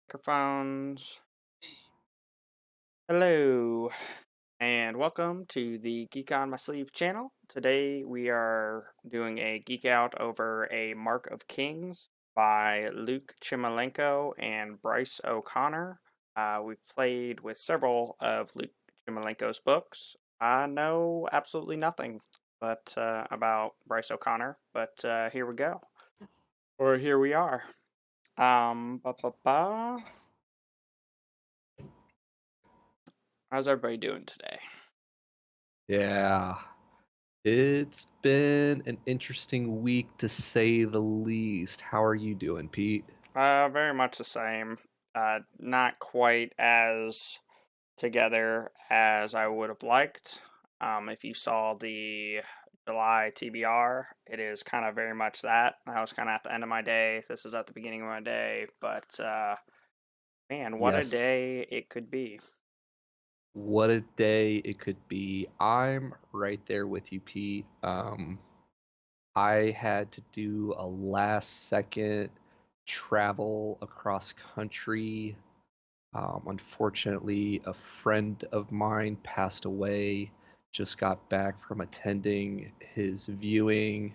Microphones. Hello, and welcome to the Geek on My Sleeve channel. Today we are doing a geek out over a Mark of Kings by Luke Chmilenko and Bryce O'Connor. We've played with several of Luke Chmilenko's books. I know absolutely nothing but about Bryce O'Connor, but here we go. Or here we are. Ba ba ba. How's everybody doing today? Yeah, it's been an interesting week to say the least. How are you doing, Pete? Very much the same. Not quite as together as I would have liked. If you saw the July TBR, it is kind of very much that. I was kind of at the end of my day. This is at the beginning of my day, but man, what a Yes, day it could be. what a day it could be. I'm right there with you, Pete. I had to do a last second travel across country. Unfortunately, a friend of mine passed away. Just got back from attending his viewing.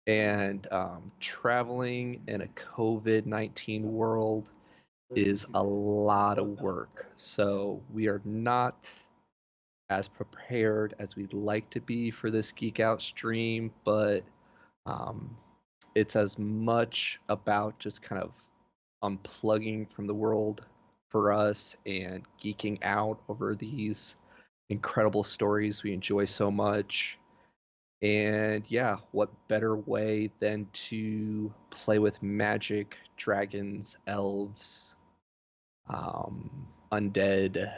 And traveling in a COVID-19 world is a lot of work. So we are not as prepared as we'd like to be for this Geek Out stream, but um, it's as much about just kind of unplugging from the world for us and geeking out over these incredible stories we enjoy so much. And yeah, what better way than to play with magic, dragons, elves, undead,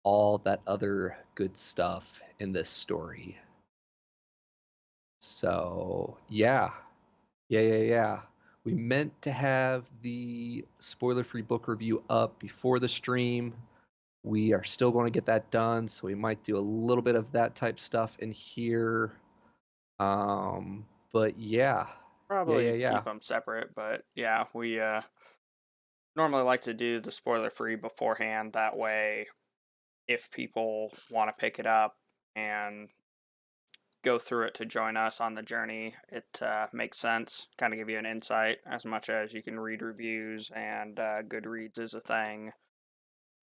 all that other good stuff in this story. So yeah. We meant to have the spoiler-free book review up before the stream. We are still going to get that done, so we might do a little bit of that type stuff in here. But Probably keep yeah. them separate, but yeah, we normally like to do the spoiler free beforehand. That way, if people want to pick it up and go through it to join us on the journey, it makes sense. Kind of give you an insight as much as you can read reviews, and Goodreads is a thing.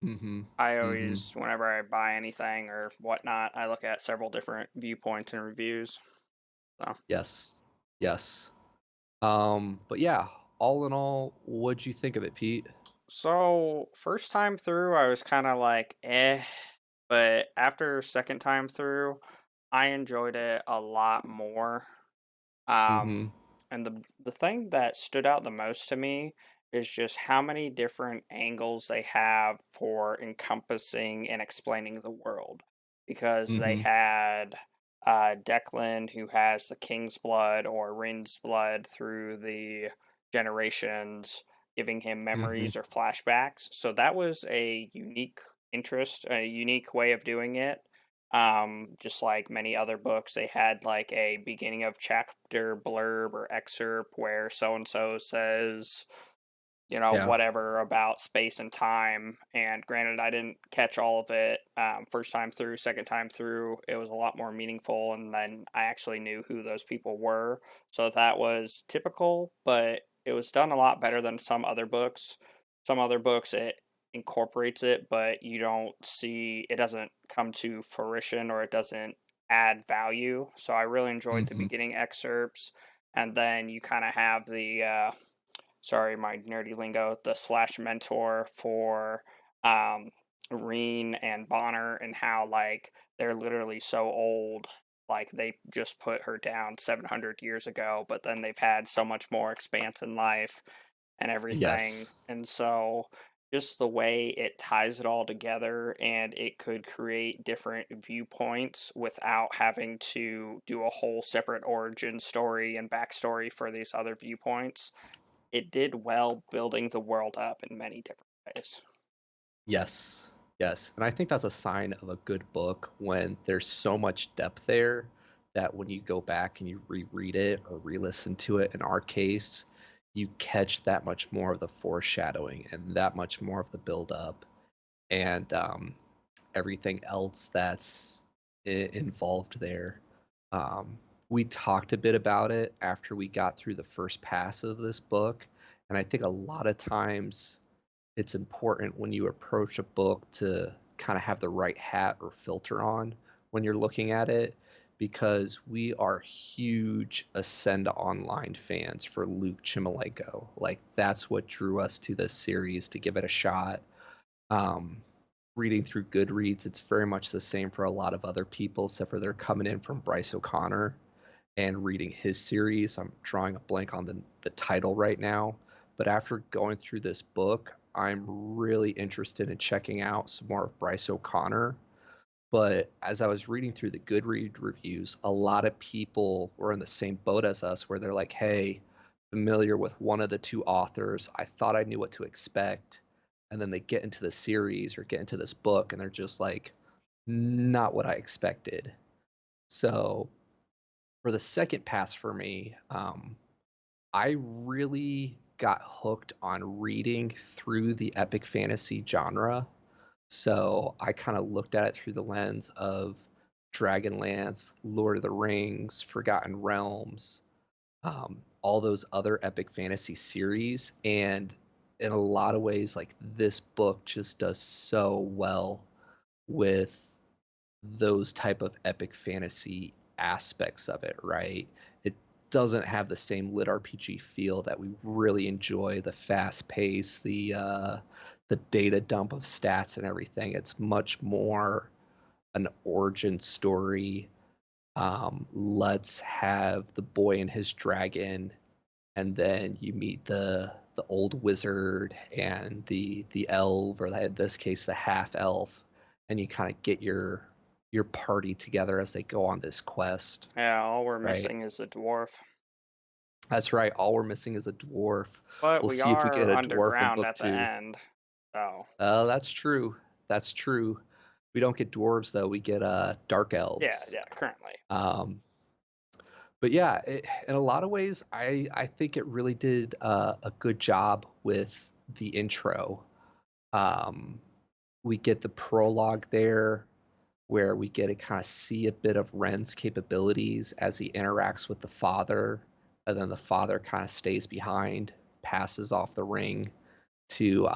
Mm-hmm. I Mm-hmm. always, whenever I buy anything or whatnot, I look at several different viewpoints and reviews. So, Yes. Yes. But yeah, all in all, what'd you think of it, Pete? so first time through, I was kind of like, but after second time through, I enjoyed it a lot more. Mm-hmm. And the thing that stood out the most to me is just how many different angles they have for encompassing and explaining the world. Because they Mm-hmm. had Declan, who has the king's blood or Wren'S blood through the generations, giving him Mm-hmm. memories or flashbacks. So that was a unique way of doing it. Just like many other books, they had like a beginning of chapter blurb or excerpt where so and so says, Yeah. whatever about space and time. And granted, I didn't catch all of it first time through, second time through, it was a lot more meaningful. And then I actually knew who those people were. So that was typical, but it was done a lot better than some other books. Some other books, it incorporates it, but you don't see it doesn't come to fruition or it doesn't add value. So I really enjoyed the Mm-hmm. beginning excerpts. And then you kind of have the sorry, my nerdy lingo, the slash mentor for um Reen and Bonner, and how like they're literally so old, like they just put her down 700 years ago, but then they've had so much more expanse in life and everything. Yes. And so just the way it ties it all together, and it could create different viewpoints without having to do a whole separate origin story and backstory for these other viewpoints. It did well building the world up in many different ways. Yes. Yes. And I think that's a sign of a good book when there's so much depth there that when you go back and you reread it or re-listen to it, in our case, you catch that much more of the foreshadowing and that much more of the build up and everything else that's involved there. Um, we talked a bit about it after we got through the first pass of this book, and I think a lot of times it's important when you approach a book to kind of have the right hat or filter on when you're looking at it, because we are huge Ascend Online fans for Luke Chmilenko. Like, that's what drew us to this series to give it a shot. um, Reading through Goodreads, it's very much the same for a lot of other people, except for they're coming in from Bryce O'Connor and reading his series. I'm drawing a blank on the title right now, but after going through this book, I'm really interested in checking out some more of Bryce O'Connor. But as I was reading through the Goodread reviews, a lot of people were in the same boat as us, where they're like, hey, familiar with one of the two authors. I thought I knew what to expect. And then they get into the series or get into this book, and they're just like, not what I expected. So for the second pass for me, I really got hooked on reading through the epic fantasy genre. So I kind of looked at it through the lens of Dragonlance, Lord of the Rings, Forgotten Realms, all those other epic fantasy series. And in a lot of ways, like, this book just does so well with those type of epic fantasy aspects of it, right? It doesn't have the same lit RPG feel that we really enjoy, the fast pace, the data dump of stats and everything. It's much more an origin story. Let's have the boy and his dragon, and then you meet the old wizard and the elf, or in this case the half elf, and you kind of get your party together as they go on this quest, Yeah, all we're right? missing is a dwarf. That's right. All we're missing is a dwarf. But We'll we see if we get are a dwarf in underground book at the two. end. So, Oh, that's true. That's true. We don't get dwarves though. We get dark yeah, elves. yeah, currently. Um, but yeah, in a lot of ways, I think it really did a good job with the intro. Um, we get the prologue there, where we get to kind of see a bit of Wren'S capabilities as he interacts with the father, and then the father kind of stays behind, passes off the ring to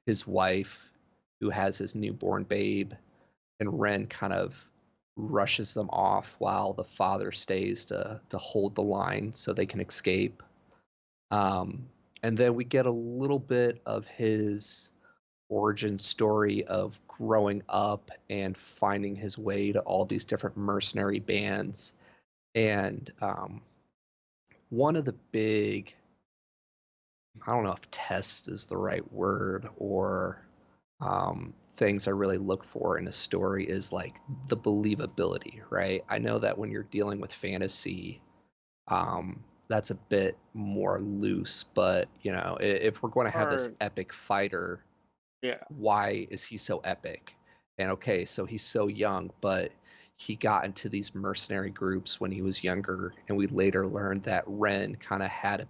his wife, who has his newborn babe, and Wren kind of rushes them off while the father stays to hold the line so they can escape. And then we get a little bit of his origin story of growing up and finding his way to all these different mercenary bands. And one of the big, I don't know if test is the right word, or things I really look for in a story is like the believability, right? I know that when you're dealing with fantasy, that's a bit more loose, but if we're going to have this Or, epic fighter, yeah. why is he so epic? And okay, so he's so young, but he got into these mercenary groups when he was younger, and we later learned that Ren kind of had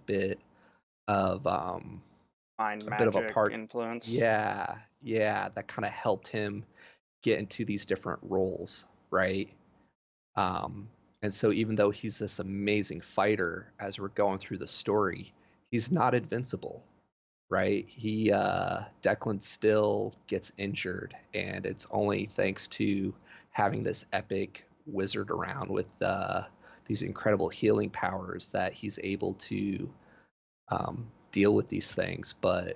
of Mind a bit of a magic part. influence. Yeah, yeah, that kind of helped him get into these different roles, right? Um, and so even though he's this amazing fighter, as we're going through the story, he's not invincible, right? Declan still gets injured, and it's only thanks to having this epic wizard around with these incredible healing powers that he's able to deal with these things. But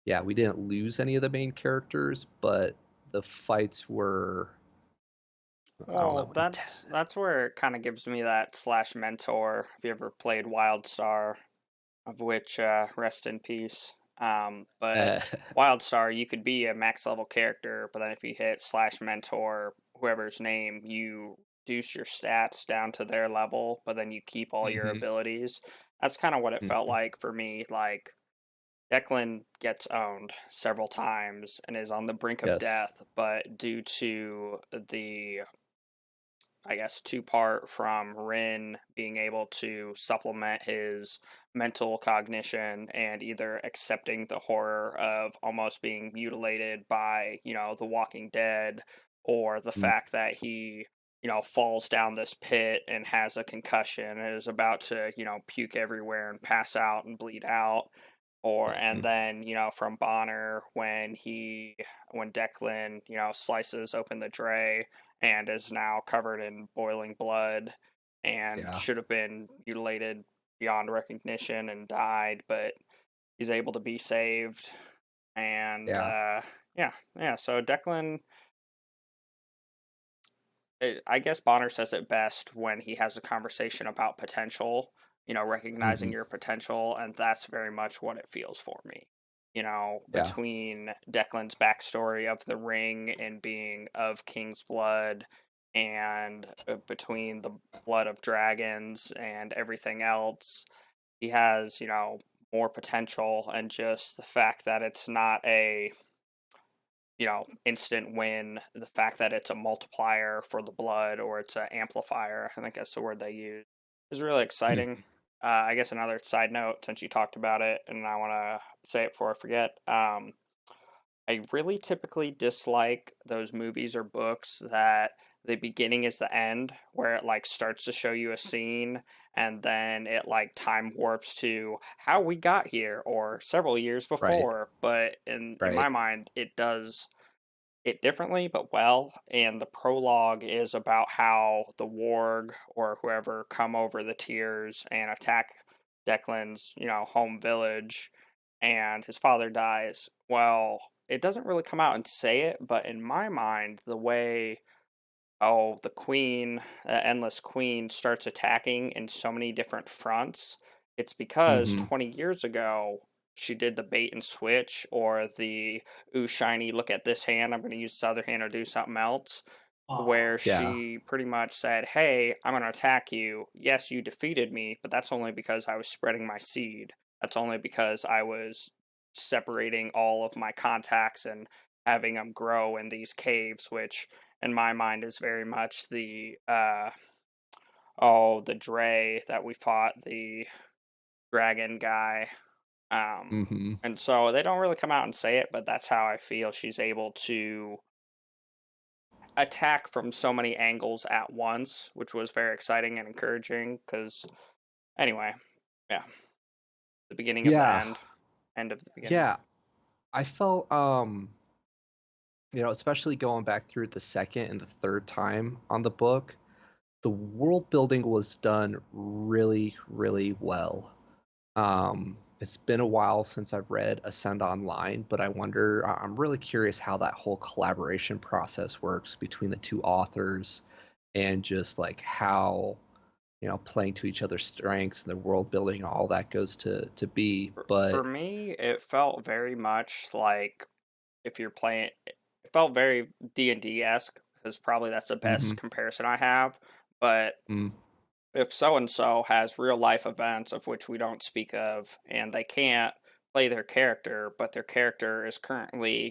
yeah, we didn't lose any of the main characters, but the fights were, I don't Well, know, that's where it kind of gives me that slash mentor. If you ever played Wildstar, of which rest in peace. But uh, Wildstar, you could be a max level character, but then if you hit slash mentor, whoever's name, you reduce your stats down to their level, but then you keep all your hmm abilities. That's kind of what it felt hmm like for me. Like Declan gets owned several times and is on the brink of yes, death, but due to the I guess, two part from Ren being able to supplement his mental cognition and either accepting the horror of almost being mutilated by, the Walking Dead, or the Mm, fact that he, falls down this pit and has a concussion and is about to, puke everywhere and pass out and bleed out. Or and mhm. then, from Bonner when Declan, slices open the Dre and is now covered in boiling blood and Yeah, should have been mutilated beyond recognition and died, but he's able to be saved. And yeah. yeah, yeah. So Declan, I guess Bonner says it best when he has a conversation about potential, recognizing Mhm. your potential, and that's very much what it feels for me. Yeah. Between Declan's backstory of the ring and being of King's blood, and between the blood of dragons and everything else, he has, more potential, and just the fact that it's not a instant win. The fact that it's a multiplier for the blood, or it's an amplifier, I think that's the word they use, is really exciting. Mhm. I guess another side note, since you talked about it, and I want to say it before I forget. I really typically dislike those movies or books that the beginning is the end, where it like starts to show you a scene and then it like time warps to how we got here or several years Right, before. But in right. my mind, it does it differently but well, and the prologue is about how the warg or whoever come over the tiers and attack Declan's, home village, and his father dies. Well, it doesn't really come out and say it, but in my mind, the way the queen, endless queen, starts attacking in so many different fronts, it's because Mhm. 20 years ago she did the bait and switch, or the ooh shiny, look at this hand, I'm going to use this other hand or do something else, where Yeah. she pretty much said, hey, I'm going to attack you. Yes, you defeated me, but that's only because I was spreading my seed. That's only because I was separating all of my contacts and having them grow in these caves, which in my mind is very much the Dre that we fought, the dragon guy. Mhm. And so they don't really come out and say it, but that's how I feel she's able to attack from so many angles at once, which was very exciting and encouraging. Because anyway, yeah, the beginning of the Yeah. end of the beginning. Yeah. I felt, especially going back through the second and the third time on the book, the world building was done really, really well. It's been a while since I've read Ascend Online, but I'm really curious how that whole collaboration process works between the two authors, and just like how, playing to each other's strengths and the world building, all that goes to be. For But me, it felt very much like, if you're playing, it felt very D&D esque, because probably that's the mhm, best comparison I have. But mm, if so and so has real life events of which we don't speak of, and they can't play their character, but their character is currently,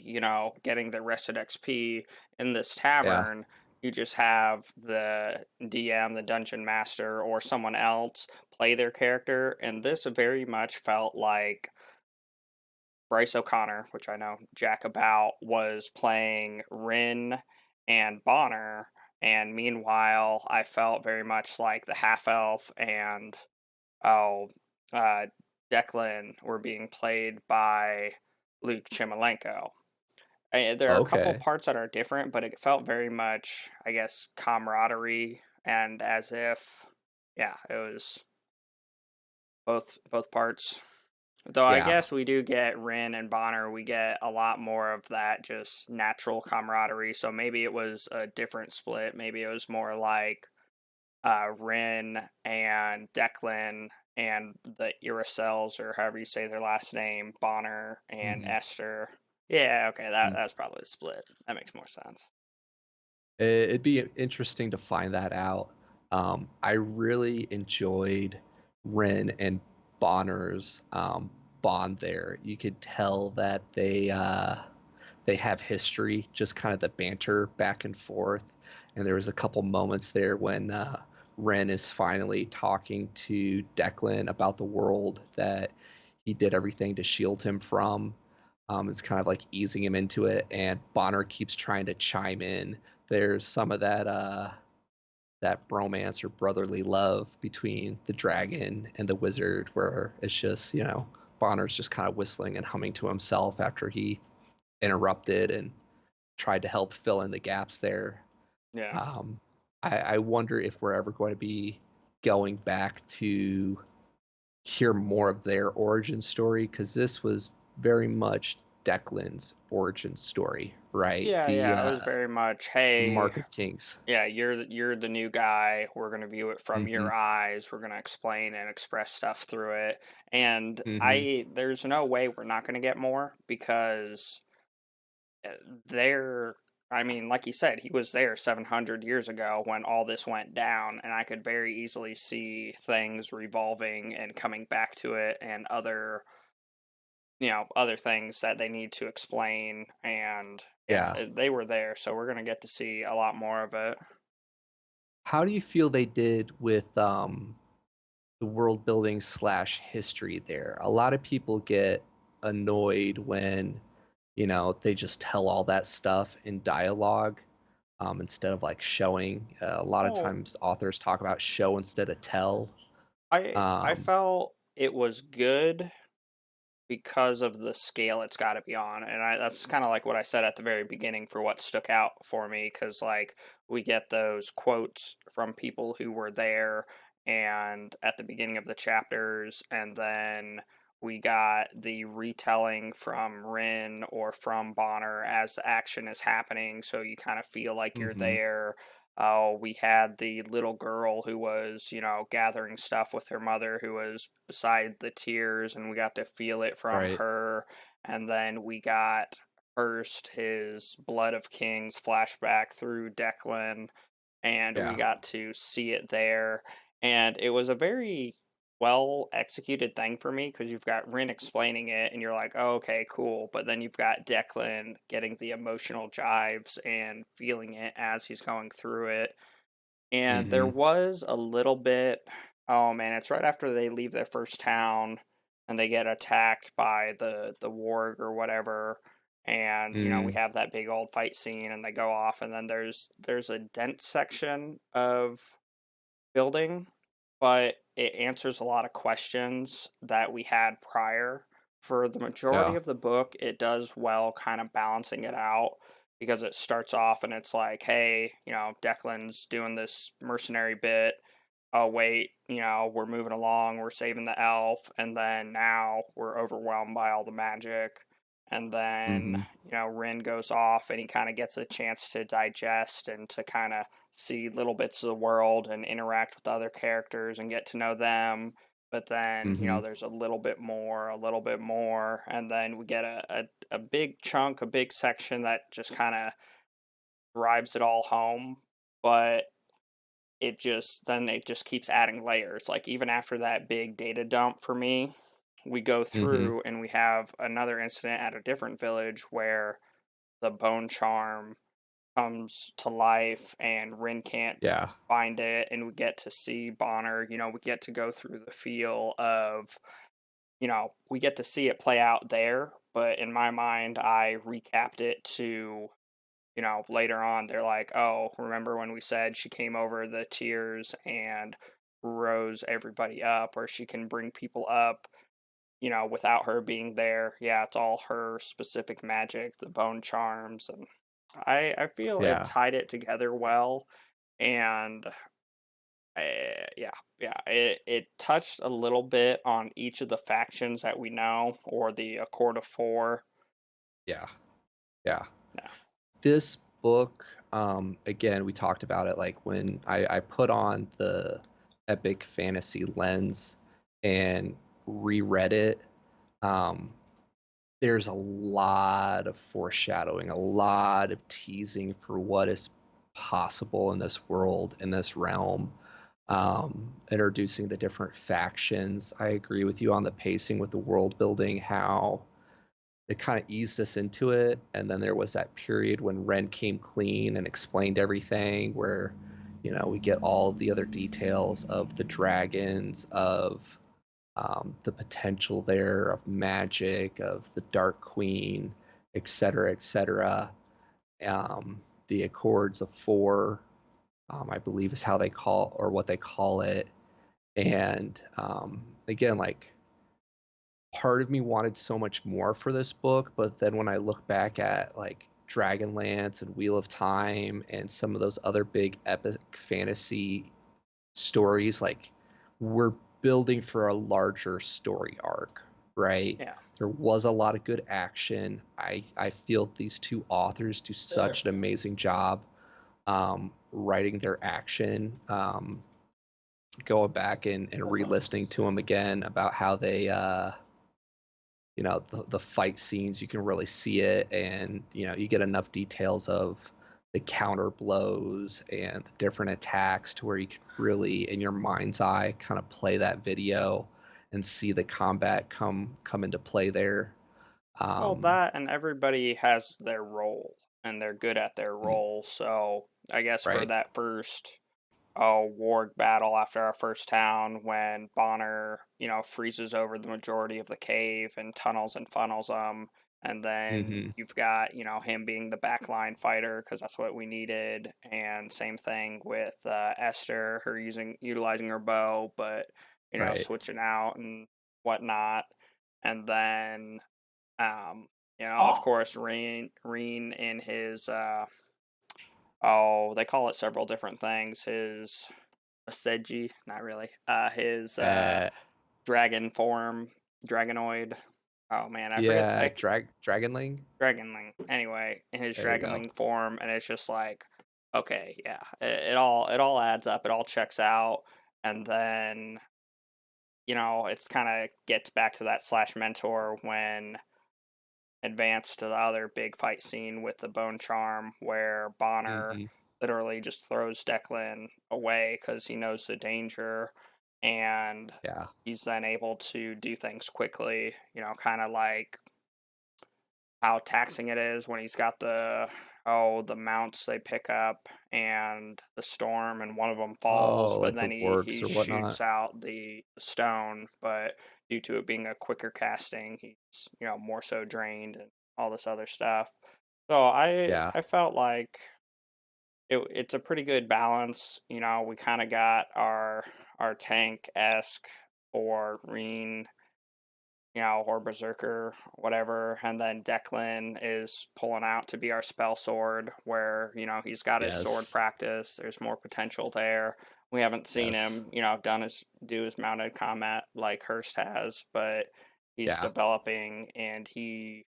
getting their rested XP in this yeah, tavern, you just have the DM, the dungeon master, or someone else play their character. And this very much felt like Bryce O'Connor, which I know Jack about, was playing Rin and Bonner, and meanwhile, I felt very much like the half elf and oh, uh, Declan were being played by Luke Chmilenko. There are a couple okay, parts that are different, but it felt very much, I guess, camaraderie, and as if, yeah, it was both parts. Though I yeah, guess we do get Rin and Bonner, we get a lot more of that just natural camaraderie. So maybe it was a different split. Maybe it was more like Rin and Declan and the Iracels, or however you say their last name, Bonner and mhm, Esther. Yeah, okay, mm. that's probably the split. That makes more sense. It'd be interesting to find that out. I really enjoyed Ren and Bonner's bond there. You could tell that they have history, just kind of the banter back and forth. And there was a couple moments there when Wren is finally talking to Declan about the world that he did everything to shield him from. It's kind of like easing him into it, and Bonner keeps trying to chime in. There's some of that bromance or brotherly love between the dragon and the wizard, where it's just, Bonner's just kind of whistling and humming to himself after he interrupted and tried to help fill in the gaps there. Yeah. Um, I wonder if we're ever going to be going back to hear more of their origin story, because this was very much Declan's origin story, right? Yeah, The yeah, it was very much, hey, Mark of Kings. yeah, you're the new guy. We're gonna view it from Mm-hmm. your eyes. We're gonna explain and express stuff through it. And Mm-hmm. there's no way we're not gonna get more because uh, they're, I mean, like you said, he was there 700 years ago when all this went down, and I could very easily see things revolving and coming back to it, and other things that they need to explain. And yeah, Yeah. they were there, so we're gonna get to see a lot more of it. How do you feel they did with the world building slash history there? A lot of people get annoyed when, they just tell all that stuff in dialogue, instead of like showing. A lot of Oh, times authors talk about show instead of tell. I Um, felt it was good because of the scale it's got to be on, and that's kind of like what I said at the very beginning for what stuck out for me, because like we get those quotes from people who were there and at the beginning of the chapters, and then we got the retelling from Rin or from Bonner as the action is happening, so you kind of feel like you're mhm, there. Oh, we had the little girl who was, gathering stuff with her mother who was beside the tears, and we got to feel it from right. her. And then we got first his Blood of Kings flashback through Declan, and we Yeah. got to see it there. And it was a very well executed thing for me because you've got Rin explaining it and you're like, oh, okay, cool. But then you've got Declan getting the emotional jives and feeling it as he's going through it. And there Mhm. was a little bit, oh man, it's right after they leave their first town and they get attacked by the warg or whatever. And we Mm, have that big old fight scene and they go off, and then there's a dense section of building, but it answers a lot of questions that we had prior. For the majority yeah. of the book, it does well kind of balancing it out because it starts off and it's like, hey, Declan's doing this mercenary bit. Oh, wait, we're moving along, we're saving the elf, and then now we're overwhelmed by all the magic. And then, Mhm. Rin goes off and he kind of gets a chance to digest and to kind of see little bits of the world and interact with other characters and get to know them. But then, Mhm. there's a little bit more, and then we get a big chunk, a big section that just kind of drives it all home. But it just keeps adding layers. Like even after that big data dump for me, we go Mhm. through and we have another incident at a different village where the bone charm comes to life and Rin can't Yeah. find it, and we get to see Bonner, we get to go through the feel of, we get to see it play out there, but in my mind I recapped it to, later on they're like, "Oh, remember when we said she came over the tears and rose everybody up, or she can bring people up, without her being there. Yeah, it's all her specific magic, the bone charms." And I feel it Yeah. tied it together well, and yeah, yeah, it touched a little bit on each of the factions that we know, or the Accord of Four. Yeah. Yeah. Yeah, This book, again, we talked about it like when I put on the epic fantasy lens and reread it. Um, there's a lot of foreshadowing, a lot of teasing for what is possible in this world, in this realm. Introducing the different factions. I agree with you on the pacing with the world building, how it kind of eased us into it. And then there was that period when Ren came clean and explained everything, where, we get all the other details of the dragons, of the potential there, of magic, of the Dark Queen, etc., etc. The Accords of Four, I believe is how they call, or what they call it. And again, like, part of me wanted so much more for this book, but then when I look back at like Dragonlance and Wheel of Time and some of those other big epic fantasy stories, like, we're building for a larger story arc, right? Yeah. There was a lot of good action. I feel these two authors do such an amazing job writing their action. Going back and re-listening to them again about how they the fight scenes, you can really see it, and you get enough details of the counter blows and the different attacks to where you can really in your mind's eye kind of play that video and see the combat come into play there. Well, um that and everybody has their role and they're good at their role. So I guess for right. that first warg battle after our first town, when Bonner, freezes over the majority of the cave and tunnels and funnels them, and then Hmm. you've got him being the backline fighter because that's what we needed, and same thing with Esther, her utilizing her bow, but Right. switching out and whatnot, and then of course, Reen in his they call it several different things. His Aseji, not really. His uh dragon form, dragonoid. Oh man, I forget. yeah, Dragonling. Dragonling. Anyway, in his There you go. dragonling form, and it's just like, okay, yeah, it all adds up. It all checks out, and then it's kind of gets back to that slash mentor when advance to the other big fight scene with the bone charm where Bonner Hmm. literally just throws Declan away because he knows the danger, and Yeah. he's then able to do things quickly, kind of like how taxing it is when he's got the mounts they pick up and the storm, and one of them falls, Oh, but like the then he wargs or whatnot. shoots out the stone, but due to it being a quicker casting, he's more so drained and all this other stuff. So i Yeah. i felt like it's a pretty good balance. We kind of got our tank esque or Reen, or Berserker, whatever. And then Declan is pulling out to be our spell sword, where, he's got his sword Yes. practice. There's more potential there. We haven't seen Yes. him, do his mounted combat like Hurst has, but he's Yeah. developing, and he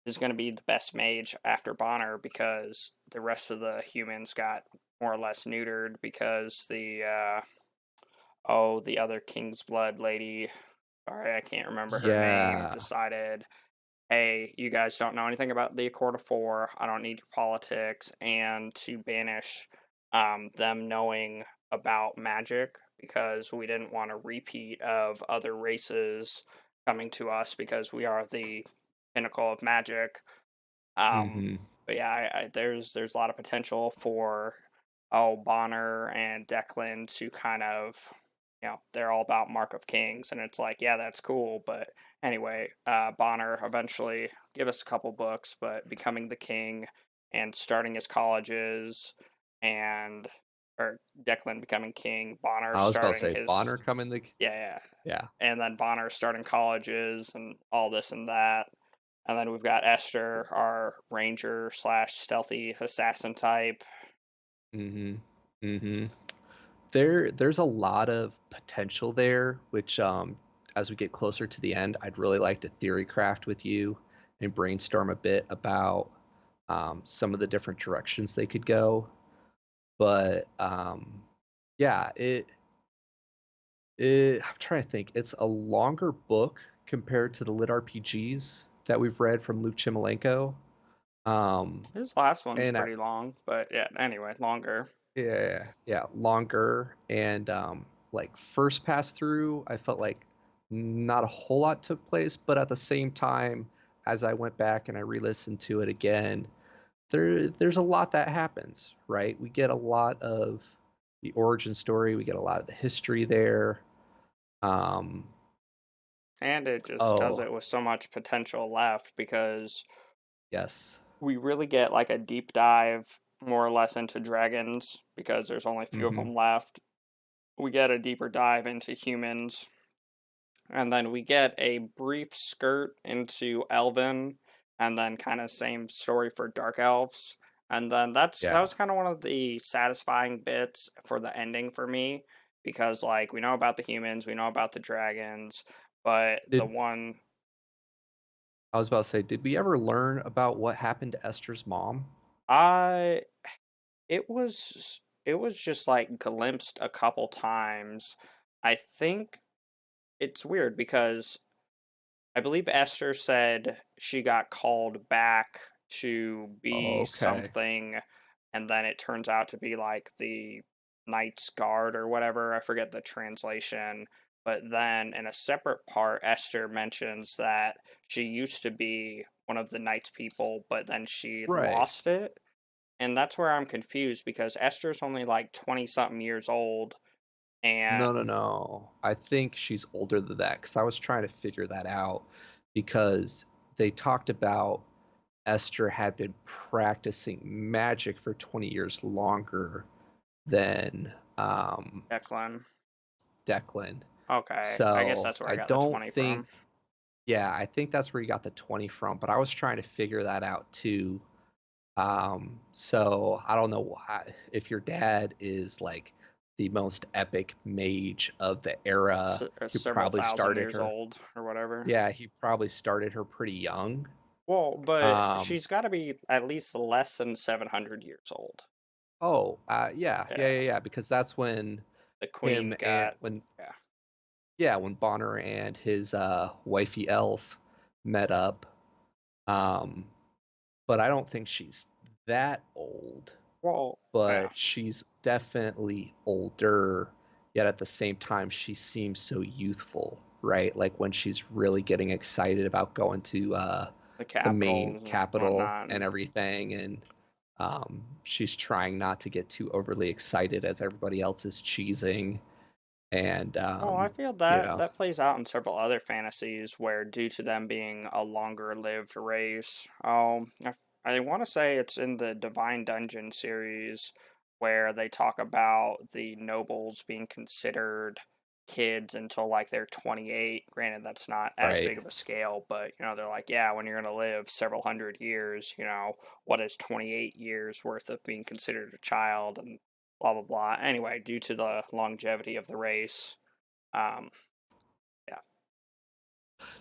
is going to be the best mage after Bonner because the rest of the humans got more or less neutered because the other King's Blood lady, sorry, I can't remember her name, Yeah. decided, hey, you guys don't know anything about the Accord of Four. I don't need your politics, and to banish them knowing about magic because we didn't want a repeat of other races coming to us because we are the pinnacle of magic. Um, Hmm. but yeah, there's a lot of potential for Bonner and Declan to kind of, they're all about Mark of Kings, and it's like, yeah, that's cool, but anyway, Bonner eventually give us a couple books, but becoming the king and starting his colleges, and or Declan becoming king, Bonner I was about to starting say his, Bonner coming the. yeah, yeah, Yeah. and then Bonner starting colleges and all this and that. And then we've got Esther, our ranger slash stealthy assassin type. Hmm. Hmm. There's a lot of potential there, which as we get closer to the end, I'd really like to theory craft with you and brainstorm a bit about some of the different directions they could go. But yeah, I'm trying to think. It's a longer book compared to the lit RPGs that we've read from Luke Chmilenko. Um, His last one's and pretty long, but yeah, anyway, longer. yeah, yeah, longer. And like first pass through, I felt like not a whole lot took place, but at the same time, as I went back and I re-listened to it again, there's a lot that happens, right? We get a lot of the origin story, we get a lot of the history there. Um, And it just does oh, it with so much potential left because yes. we really get like a deep dive more or less into dragons because there's only a few of Hmm. them left. We get a deeper dive into humans, and then we get a brief skirt into elven, and then kind of same story for dark elves. And then that Yeah. was kind of one of the satisfying bits for the ending for me because like we know about the humans, we know about the dragons, but the Did one I was about to say, did we ever learn about what happened to Esther's mom? I it was just like glimpsed a couple times. I think it's weird because I believe Esther said she got called back to be Okay. something, and then it turns out to be like the Knight's Guard or whatever. I forget the translation. But then in a separate part, Esther mentions that she used to be one of the Knight's people, but then she Right. lost it. And that's where I'm confused because Esther's only like 20 something years old. No, no, And no. I think she's older than that because I was trying to figure that out because they talked about Esther had been practicing magic for 20 years longer than Declan. Declan. Okay. I guess So that's where I I got the don't 20 from. think, yeah, I think that's where you got the 20 from, but I was trying to figure that out too. So I don't know why, if your dad is like the most epic mage of the era, he Several probably thousand started years her. old or whatever. Yeah, he probably started her pretty young. Well, but Um, she's got to be at least less than 700 years old. oh, yeah, yeah, Yeah. yeah, yeah, because that's when The him queen and got, when yeah. yeah, when Bonner and his wifey Elf met up. Um, but I don't think she's that old, Well, yeah. but she's definitely older, yet at the same time she seems so youthful, right? Like when she's really getting excited about going to The the main capitals and capital whatnot. and And, everything, and she's trying not to get too overly excited as everybody else is cheesing, and well, I feel you that know, that plays out in several other fantasies where, due to them being a longer lived race, I want to say it's in the Divine Dungeon series where they talk about the nobles being considered kids until like they're 28. Granted, that's not as right. big of a scale, but they're like, yeah, when you're going to live several hundred years, what is 28 years worth of being considered a child and blah blah blah. Anyway, due to the longevity of the race. Um, yeah,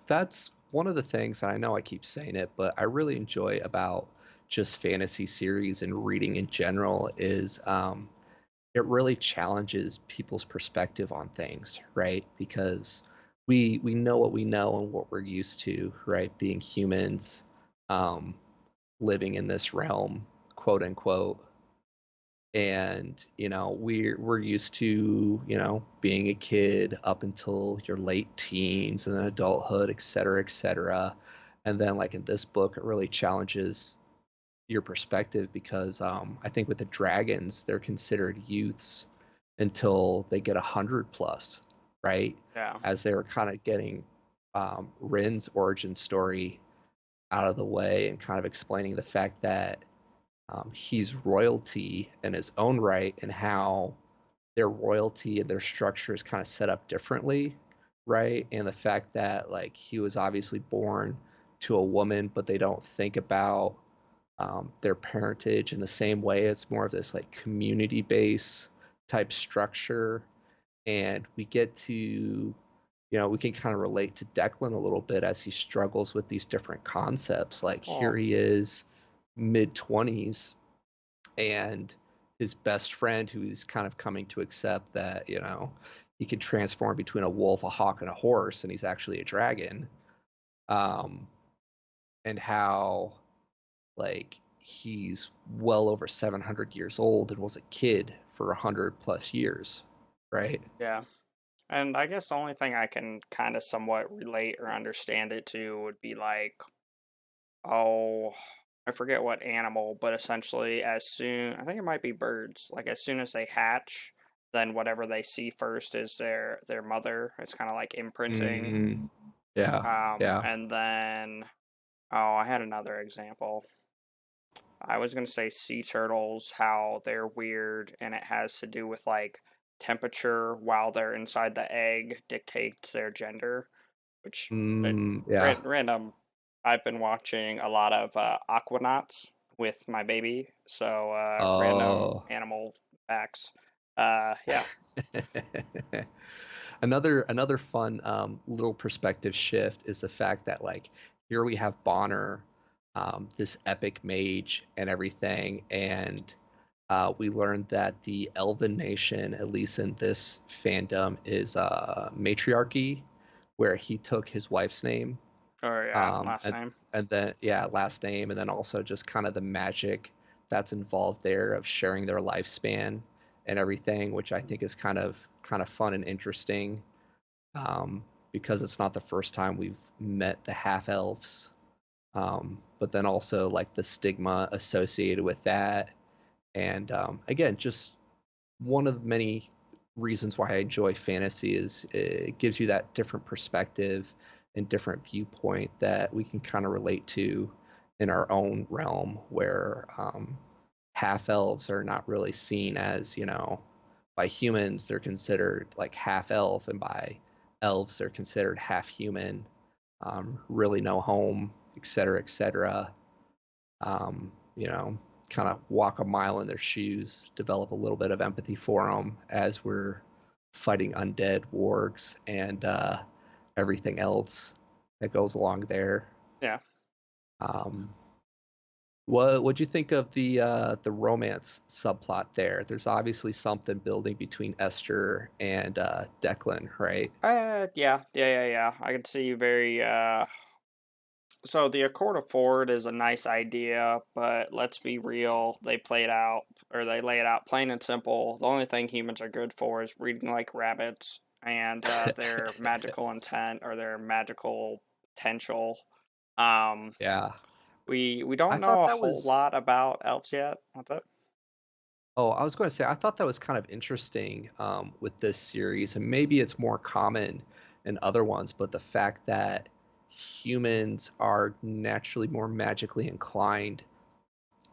That's one of the things, and I know I keep saying it, but I really enjoy about just fantasy series and reading in general is it really challenges people's perspective on things, right? Because we know what we know and what we're used to, right? Being humans, um, living in this realm, quote unquote, and we're used to being a kid up until your late teens and then adulthood, et cetera, and then like in this book it really challenges your perspective because I think with the dragons they're considered youths until they get 100 plus, right? yeah. As they were kind of getting Wren's origin story out of the way and kind of explaining the fact that he's royalty in his own right and how their royalty and their structure is kind of set up differently, right? And the fact that like he was obviously born to a woman, but they don't think about their parentage in the same way. It's more of this like community based type structure. And we get to, we can kind of relate to Declan a little bit as he struggles with these different concepts. Like here Well, he is, mid 20s, and his best friend who he's kind of coming to accept that he can transform between a wolf, a hawk, and a horse, and he's actually a dragon. um and how like he's well over 700 years old and was a kid for 100 plus years, right? yeah. And I guess the only thing I can kind of somewhat relate or understand it to would be like Oh, I forget what animal, but essentially, I think it might be birds. Like as soon as they hatch, then whatever they see first is their mother. It's kind of like imprinting. Mm, yeah, yeah. And then oh, I had another example. I was gonna say sea turtles, how they're weird, and it has to do with like temperature while they're inside the egg dictates their gender, which Yeah. random. I've been watching a lot of Aquanauts with my baby, so random Oh. animal facts. Yeah. Another fun little perspective shift is the fact that like here we have Bonner, this epic mage and everything, and we learned that the Elven nation, at least in this fandom, is matriarchy, where he took his wife's name, Or yeah, um, last and name. and then yeah, last name, and then also just kind of the magic that's involved there of sharing their lifespan and everything, which I think is kind of fun and interesting, because it's not the first time we've met the half elves, but then also like the stigma associated with that, and again, just one of the many reasons why I enjoy fantasy is it gives you that different perspective and different viewpoint that we can kind of relate to in our own realm, where half elves are not really seen as, by humans they're considered like half elf, and by elves they're considered half human, really no home, etc., etc. Kind of walk a mile in their shoes, develop a little bit of empathy for them as we're fighting undead wargs and everything else that goes along there. Yeah. Um, what'd you think of the romance subplot there? There's obviously something building between Esther and Declan, right? Yeah. I can see very so the Accord of Ford is a nice idea, but let's be real, they lay it out plain and simple. The only thing humans are good for is breeding like rabbits and their magical intent or their magical potential. Um, Yeah, we I don't know thought a that whole was. lot about elves yet. What's that? Oh, I was going to say, I thought that was kind of interesting with this series, and maybe it's more common in other ones, but the fact that humans are naturally more magically inclined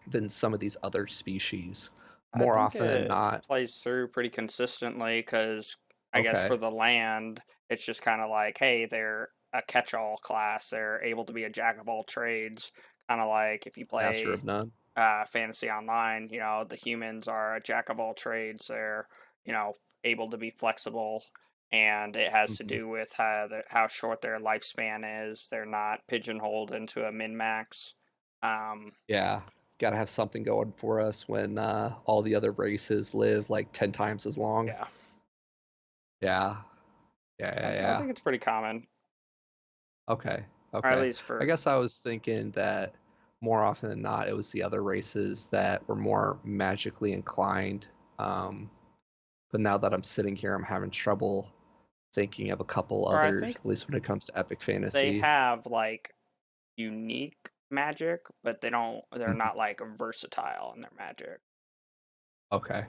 than some of these other species, I more think often than it not. plays through pretty consistently because I guess for Okay, the land, it's just kind of like, hey, they're a catch-all class. They're able to be a jack of all trades. Kind of like if you master play of none. fantasy online, the humans are a jack of all trades. They're, able to be flexible, and it has to Hmm. do with how short their lifespan is. They're not pigeonholed into a min max. Um, Yeah, got to have something going for us when all the other races live like 10 times as long. yeah, Yeah, yeah, yeah, I yeah. think it's pretty common, Okay, or at okay. least I for guess I was thinking that more often than not, it was the other races that were more magically inclined. Um, but now that I'm sitting here, I'm having trouble thinking of a couple or I others, think at least when it comes to epic they fantasy. have like unique magic, but they're Mhm. not like versatile in their magic. Okay,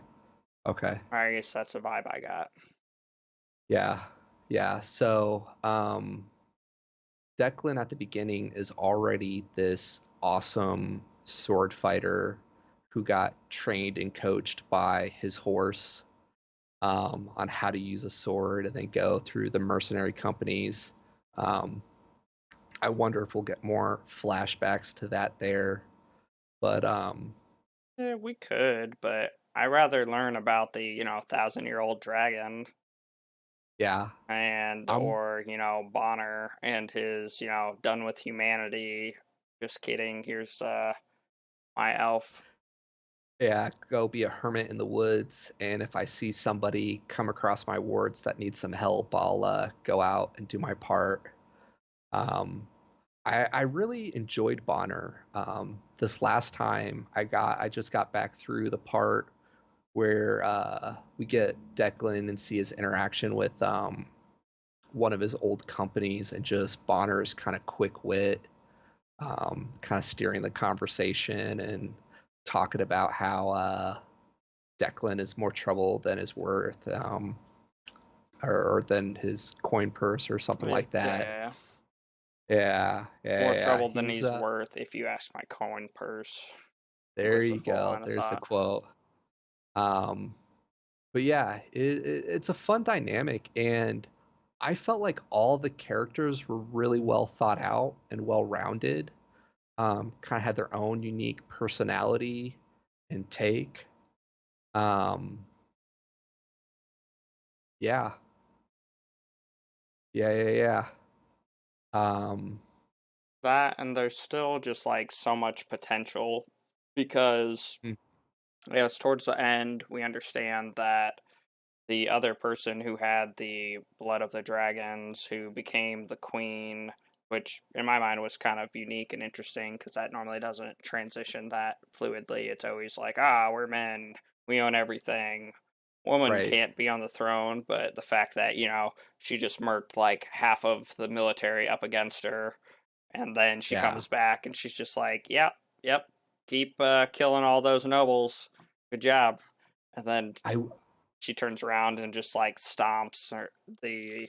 okay. I guess that's the vibe I got. Yeah, yeah. So, Declan at the beginning is already this awesome sword fighter who got trained and coached by his horse, on how to use a sword, and then go through the mercenary companies. Um, I wonder if we'll get more flashbacks to that there. But Yeah, we could, but I rather learn about the, 1,000-year-old dragon yeah, and I'm or, Bonner and his, done with humanity. Just kidding. Here's my elf. yeah, go be a hermit in the woods, and if I see somebody come across my wards that needs some help, I'll go out and do my part. Um, I really enjoyed Bonner. This last time I just got back through the part where we get Declan and see his interaction with one of his old companies, and just Bonner's kind of quick wit. kind of steering the conversation and talking about how Declan is more trouble than his worth, or than his coin purse or something Yeah, like that. yeah. Yeah, yeah, More yeah. trouble than He's he's worth, if you ask my coin purse. I think there was the you full go. line of There's the thought. quote. Um, but yeah, it's a fun dynamic, and I felt like all the characters were really well thought out and well rounded. Kind of had their own unique personality and take. Um, yeah, yeah, yeah, yeah. Um, That and there's still just like so much potential because mm, yes, towards the end we understand that the other person who had the blood of the dragons, who became the queen, which in my mind was kind of unique and interesting because that normally doesn't transition that fluidly. It's always like, ah, we're men, we own everything. Woman right. can't be on the throne, but the fact that, she just murked like half of the military up against her, and then she Yeah. comes back and she's just like, yep, yep, keep killing all those nobles. Good job. And then I she turns around and just like stomps the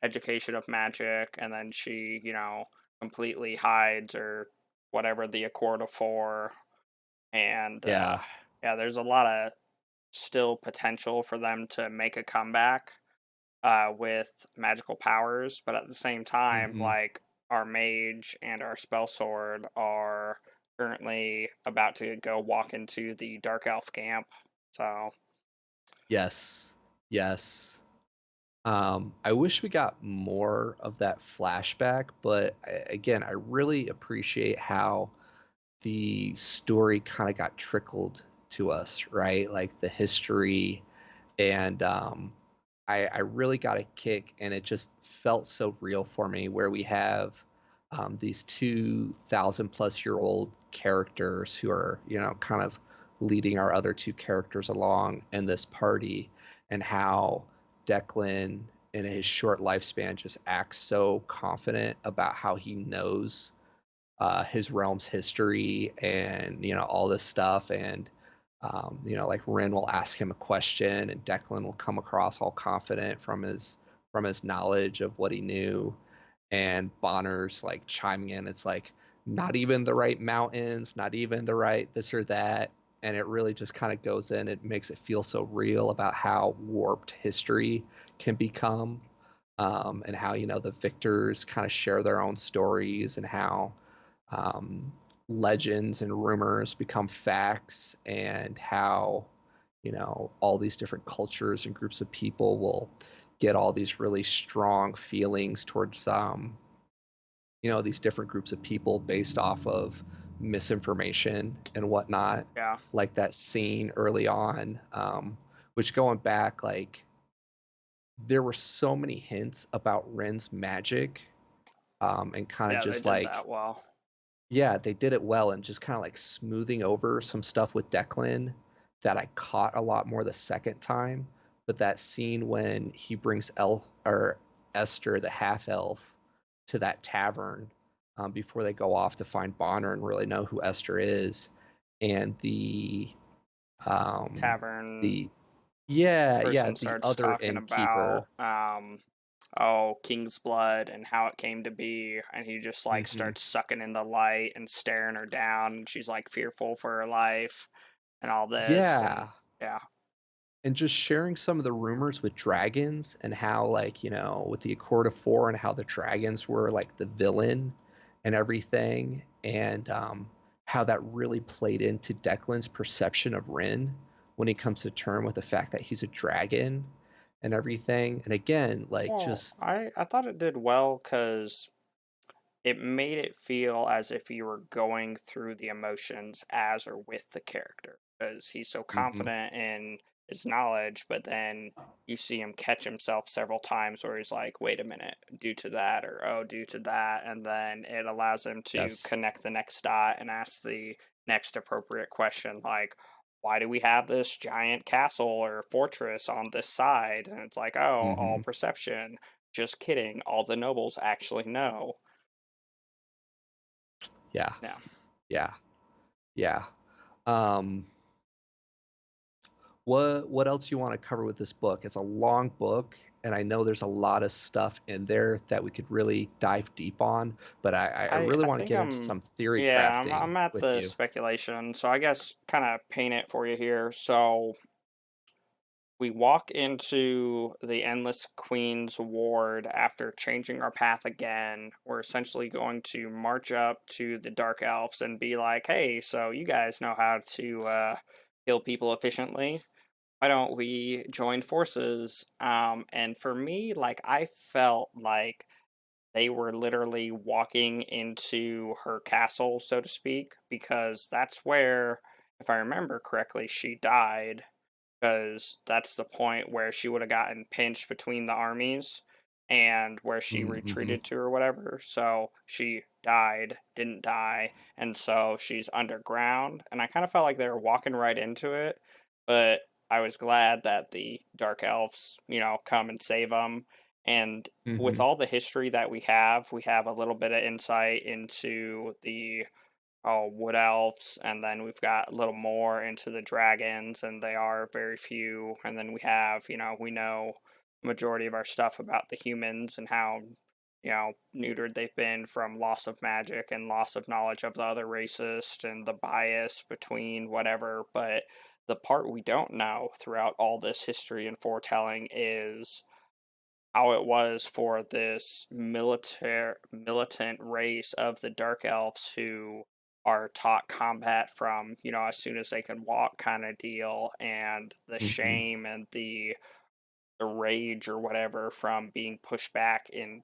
education of magic, and then she, completely hides or whatever the Accord of Four. And yeah. yeah, there's a lot of still potential for them to make a comeback with magical powers, but at the same time, Hmm. like our mage and our spell sword are currently about to go walk into the dark elf camp. So Yes. Yes. I wish we got more of that flashback, but again, I really appreciate how the story kind of got trickled to us, right? Like the history, and I really got a kick, and it just felt so real for me. Where we have these 2,000 plus year old characters who are, kind of leading our other two characters along in this party, and how Declan, in his short lifespan, just acts so confident about how he knows his realm's history and all this stuff. And like Ren will ask him a question, and Declan will come across all confident from his knowledge of what he knew. And Bonner's like chiming in. It's like not even the right mountains, not even the right this or that. And it really just kind of goes in. It makes it feel so real about how warped history can become, and how the victors kind of share their own stories, and how um, legends and rumors become facts, and how all these different cultures and groups of people will get all these really strong feelings towards these different groups of people based off of misinformation and whatnot, yeah, like that scene early on, which, going back, like, there were so many hints about Ren's magic, and kind of yeah, they just did like, that well. yeah, they did it well, and just kind of like smoothing over some stuff with Declan that I caught a lot more the second time. But that scene when he brings Esther, the half elf, to that tavern, before they go off to find Bonner and really know who Esther is, and um, Tavern the yeah, yeah, person the starts other talking about innkeeper. King's blood and how it came to be, and he just like Hmm. starts sucking in the light and staring her down, and she's like fearful for her life and all this. And Yeah, yeah, and just sharing some of the rumors with dragons, and how, like, with the Accord of Four, and how the dragons were like the villain and everything, and how that really played into Declan's perception of Ren when he comes to term with the fact that he's a dragon and everything. And again, like, well, just I thought it did well because it made it feel as if you were going through the emotions as or with the character because he's so mhm, confident in his knowledge, but then you see him catch himself several times where he's like, wait a minute, due to that, or oh, due to that. And then it allows him to yes, connect the next dot and ask the next appropriate question, like, why do we have this giant castle or fortress on this side? And it's like, oh, all hmm perception. Just kidding. All the nobles actually know. Yeah. Yeah. Yeah. Yeah. Um, what else you want to cover with this book? It's a long book, and I know there's a lot of stuff in there that we could really dive deep on, but I really I want to think get into some theory yeah, crafting I'm at with the you. speculation. So I guess kind of paint it for you here. So we walk into the Endless Queen's ward after changing our path again. We're essentially going to march up to the Dark Elves and be like, "Hey, so you guys know how to kill people efficiently? Why don't we join forces?" And for me, like I felt like they were literally walking into her castle, so to speak, because that's where, if I remember correctly, she died, because that's the point where she would have gotten pinched between the armies and where she Mm-hmm. retreated to or whatever. So she died, didn't die, and so she's underground. And I kind of felt like they were walking right into it, but I was glad that the Dark Elves, come and save them. And with Mm-hmm. all the history that we have a little bit of insight into the wood elves, and then we've got a little more into the dragons, and they are very few. And then we have, we know majority of our stuff about the humans and how, neutered they've been from loss of magic and loss of knowledge of the other racist and the bias between whatever. But the part we don't know throughout all this history and foretelling is how it was for this militant race of the dark elves who are taught combat from as soon as they can walk kind of deal, and the Mm-hmm. shame and the rage or whatever from being pushed back and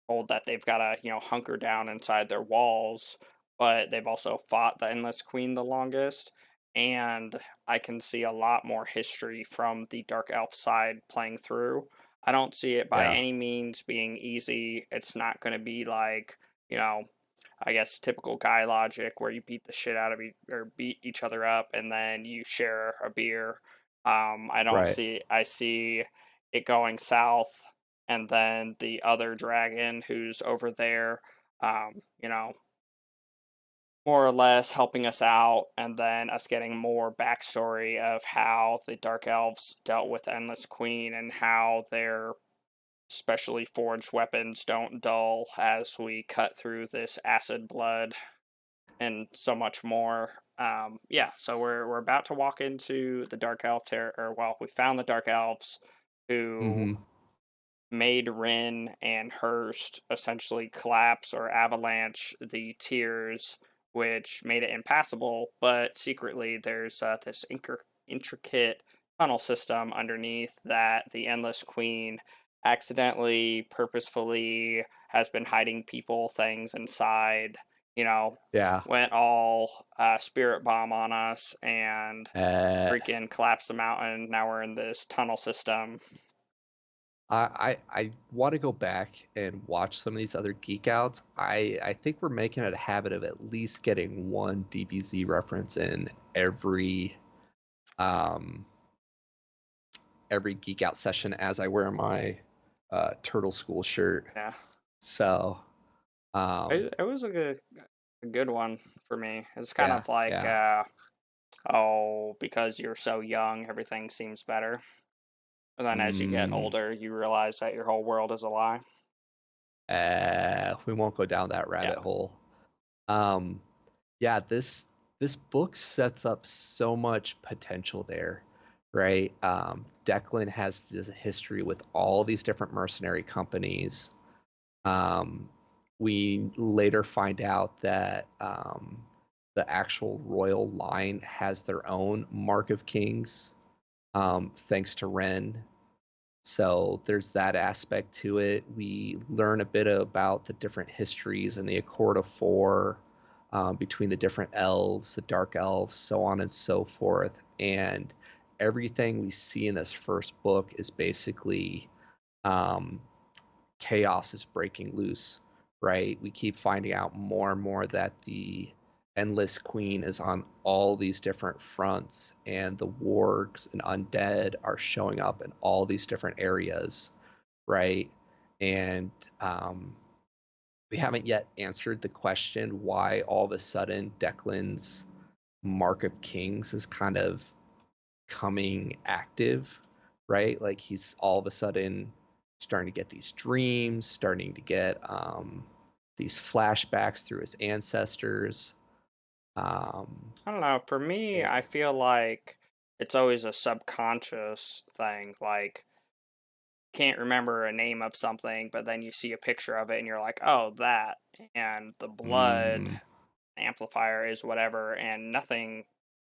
told that they've got to hunker down inside their walls. But they've also fought the endless queen the longest, and I can see a lot more history from the dark elf side playing through. I don't see it by Yeah. any means being easy. It's not going to be like, you know I guess typical guy logic where you beat the shit out of or beat each other up and then you share a beer. I don't Right. see. I see it going south, and then the other dragon who's over there, um, you know, more or less helping us out, and then us getting more backstory of how the Dark Elves dealt with Endless Queen and how their specially forged weapons don't dull as we cut through this acid blood and so much more. Yeah, so we're about to walk into the Dark Elf or well, we found the Dark Elves who Mm-hmm. made Wren and Hurst essentially collapse or avalanche the tiers, which made it impassable. But secretly, there's this intricate tunnel system underneath that the Endless Queen accidentally, purposefully has been hiding people, things inside. You know, Yeah. went all spirit bomb on us and Uh, freaking collapsed the mountain. Now we're in this tunnel system. I want to go back and watch some of these other geek outs. I think we're making it a habit of at least getting one DBZ reference in um every geek out session as I wear my turtle school shirt. Yeah. So It was a good one for me. It's kind yeah, of like, yeah. oh, because you're so young, everything seems better. And then as you get Mm, older, you realize that your whole world is a lie. we won't go down that Yeah, rabbit hole. Um, yeah, this book sets up so much potential there, right? Declan has this history with all these different mercenary companies. Um, we later find out that the actual royal line has their own Mark of Kings, thanks to Wren. So there's that aspect to it. We learn a bit about the different histories and the Accord of Four, between the different elves, the dark elves, so on and so forth. And everything we see in this first book is basically um, chaos is breaking loose, right? We keep finding out more and more that the Endless Queen is on all these different fronts, and the wargs and undead are showing up in all these different areas, right? And we haven't yet answered the question why all of a sudden Declan's Mark of Kings is kind of coming active, right? Like he's all of a sudden starting to get these dreams, starting to get these flashbacks through his ancestors. Um, I don't know. For me, I and, feel like it's always a subconscious thing. Like, can't remember a name of something, but then you see a picture of it and you're like, oh, that. And the blood mm, amplifier is whatever, and nothing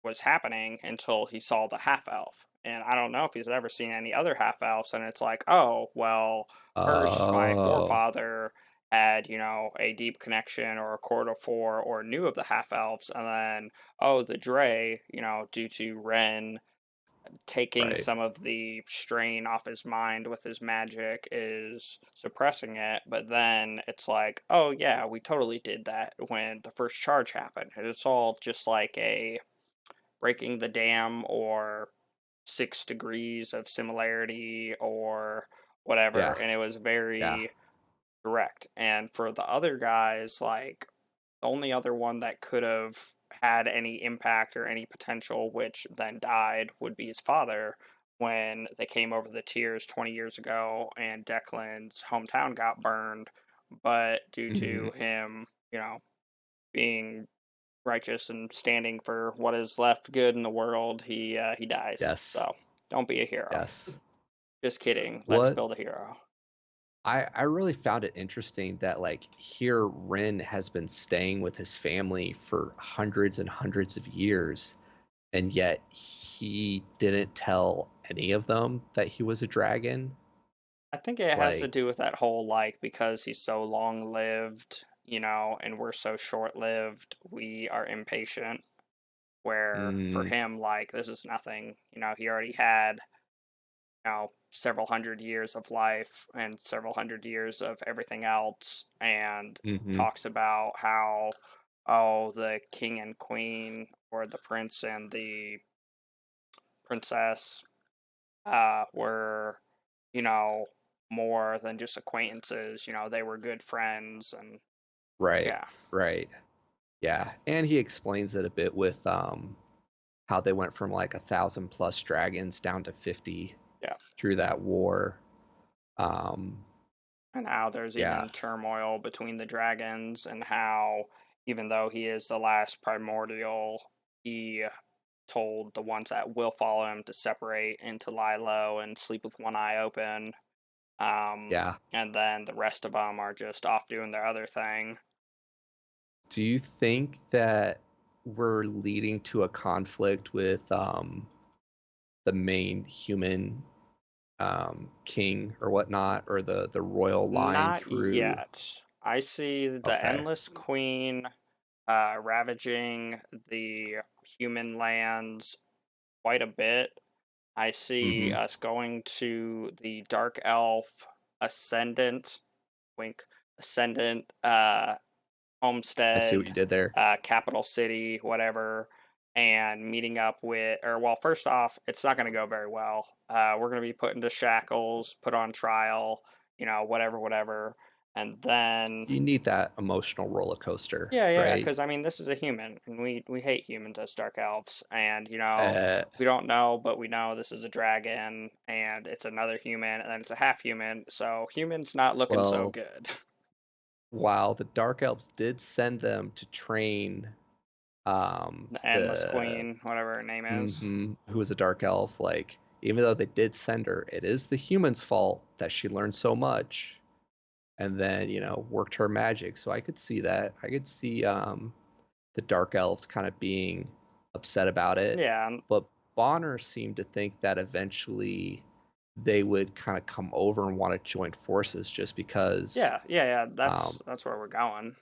was happening until he saw the half elf. And I don't know if he's ever seen any other half elves, and it's like, oh, well, first my oh, forefather had, a deep connection or a cord of four or knew of the half elves, and then, oh, the Dre, due to Ren taking right. some of the strain off his mind with his magic is suppressing it, but then it's like, oh yeah, we totally did that when the first charge happened. And it's all just like a breaking the dam or 6 degrees of similarity or whatever, Yeah, and it was yeah. very direct. And for the other guys, like the only other one that could have had any impact or any potential, which then died, would be his father when they came over the tiers 20 years ago and Declan's hometown got burned. But due Hmm. to him, being righteous and standing for what is left good in the world, he dies. Yes, So don't be a hero. yes. Just kidding. Let's What build a hero. I really found it interesting that like here Ren has been staying with his family for hundreds and hundreds of years, and yet he didn't tell any of them that he was a dragon. I think it has to Like, do with that whole like because he's so long lived, and we're so short lived, we are impatient. Where for mm, him, like, this is nothing. He already had, several hundred years of life and several hundred years of everything else, and hmm, talks about how, oh, the king and queen, or the prince and the princess, were, you know, more than just acquaintances. They were good friends, and right, yeah, right, yeah. And he explains it a bit with how they went from like 1,000 plus dragons down to 50 yeah. through that war. Um, And how there's yeah, even turmoil between the dragons, and how, even though he is the last primordial, he told the ones that will follow him to separate and to lie low and sleep with one eye open. yeah. And then the rest of them are just off doing their other thing. Do you think that we're leading to a conflict with the main human king or whatnot, or the royal line Not through? yet. I see the Okay. Endless Queen ravaging the human lands quite a bit. I see Mm-hmm. us going to the Dark Elf Ascendant, wink, Ascendant I see what Homestead, you did there. Capital City, whatever, and meeting up with, or well, first off, it's not going to go very well. We're going to be put into shackles, put on trial, whatever, whatever. And then You need that emotional roller coaster, yeah, yeah, right? because I mean, this is a human, and we hate humans as dark elves, and Uh, we don't know, but we know this is a dragon, and it's another human, and then it's a half human, so humans not looking so well, good. while the Dark Elves did send them to train The Endless the Queen, whatever her name is. who was a Dark Elf, like even though they did send her, it is the humans' fault that she learned so much and then worked her magic. So I could see that. I could see the dark elves kind of being upset about it, Yeah, but Bonner seemed to think that eventually they would kind of come over and want to join forces just because. yeah, yeah, yeah. That's um that's where we're going.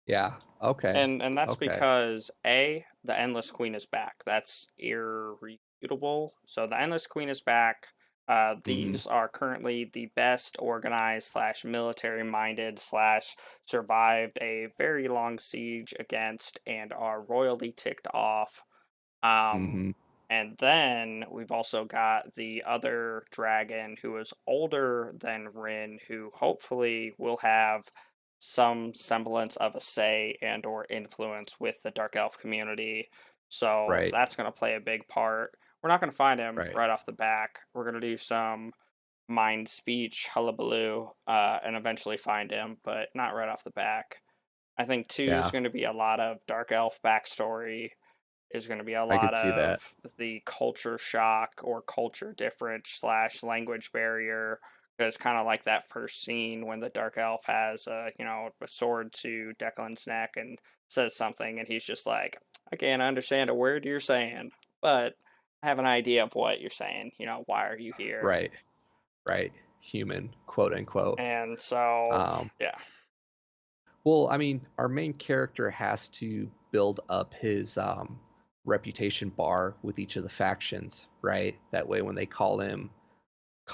yeah, okay, And that's okay. because the Endless Queen is back. That's irrefutable. So the Endless Queen is back. Hmm. These are currently the best organized slash military minded slash survived a very long siege against and are royally ticked off. Um, Hmm. and then we've also got the other dragon who is older than Rin, who hopefully will have some semblance of a say and or influence with the dark elf community. So Right. that's going to play a big part. We're not going to find him Right. right off the back. We're going to do some mind speech hullabaloo and eventually find him, but not right off the back. I think two is Yeah. going to be a lot of dark elf backstory, is going to be a I could lot see that. of the culture shock or culture difference slash language barrier. Because kind of like that first scene when the dark elf has a sword to Declan's neck and says something, and he's just like, I can't understand a word you're saying, but I have an idea of what you're saying. Why are you here? Right. Right. Human, quote unquote. And so, Um, yeah, well, I mean, our main character has to build up his reputation bar with each of the factions, right? That way, when they call them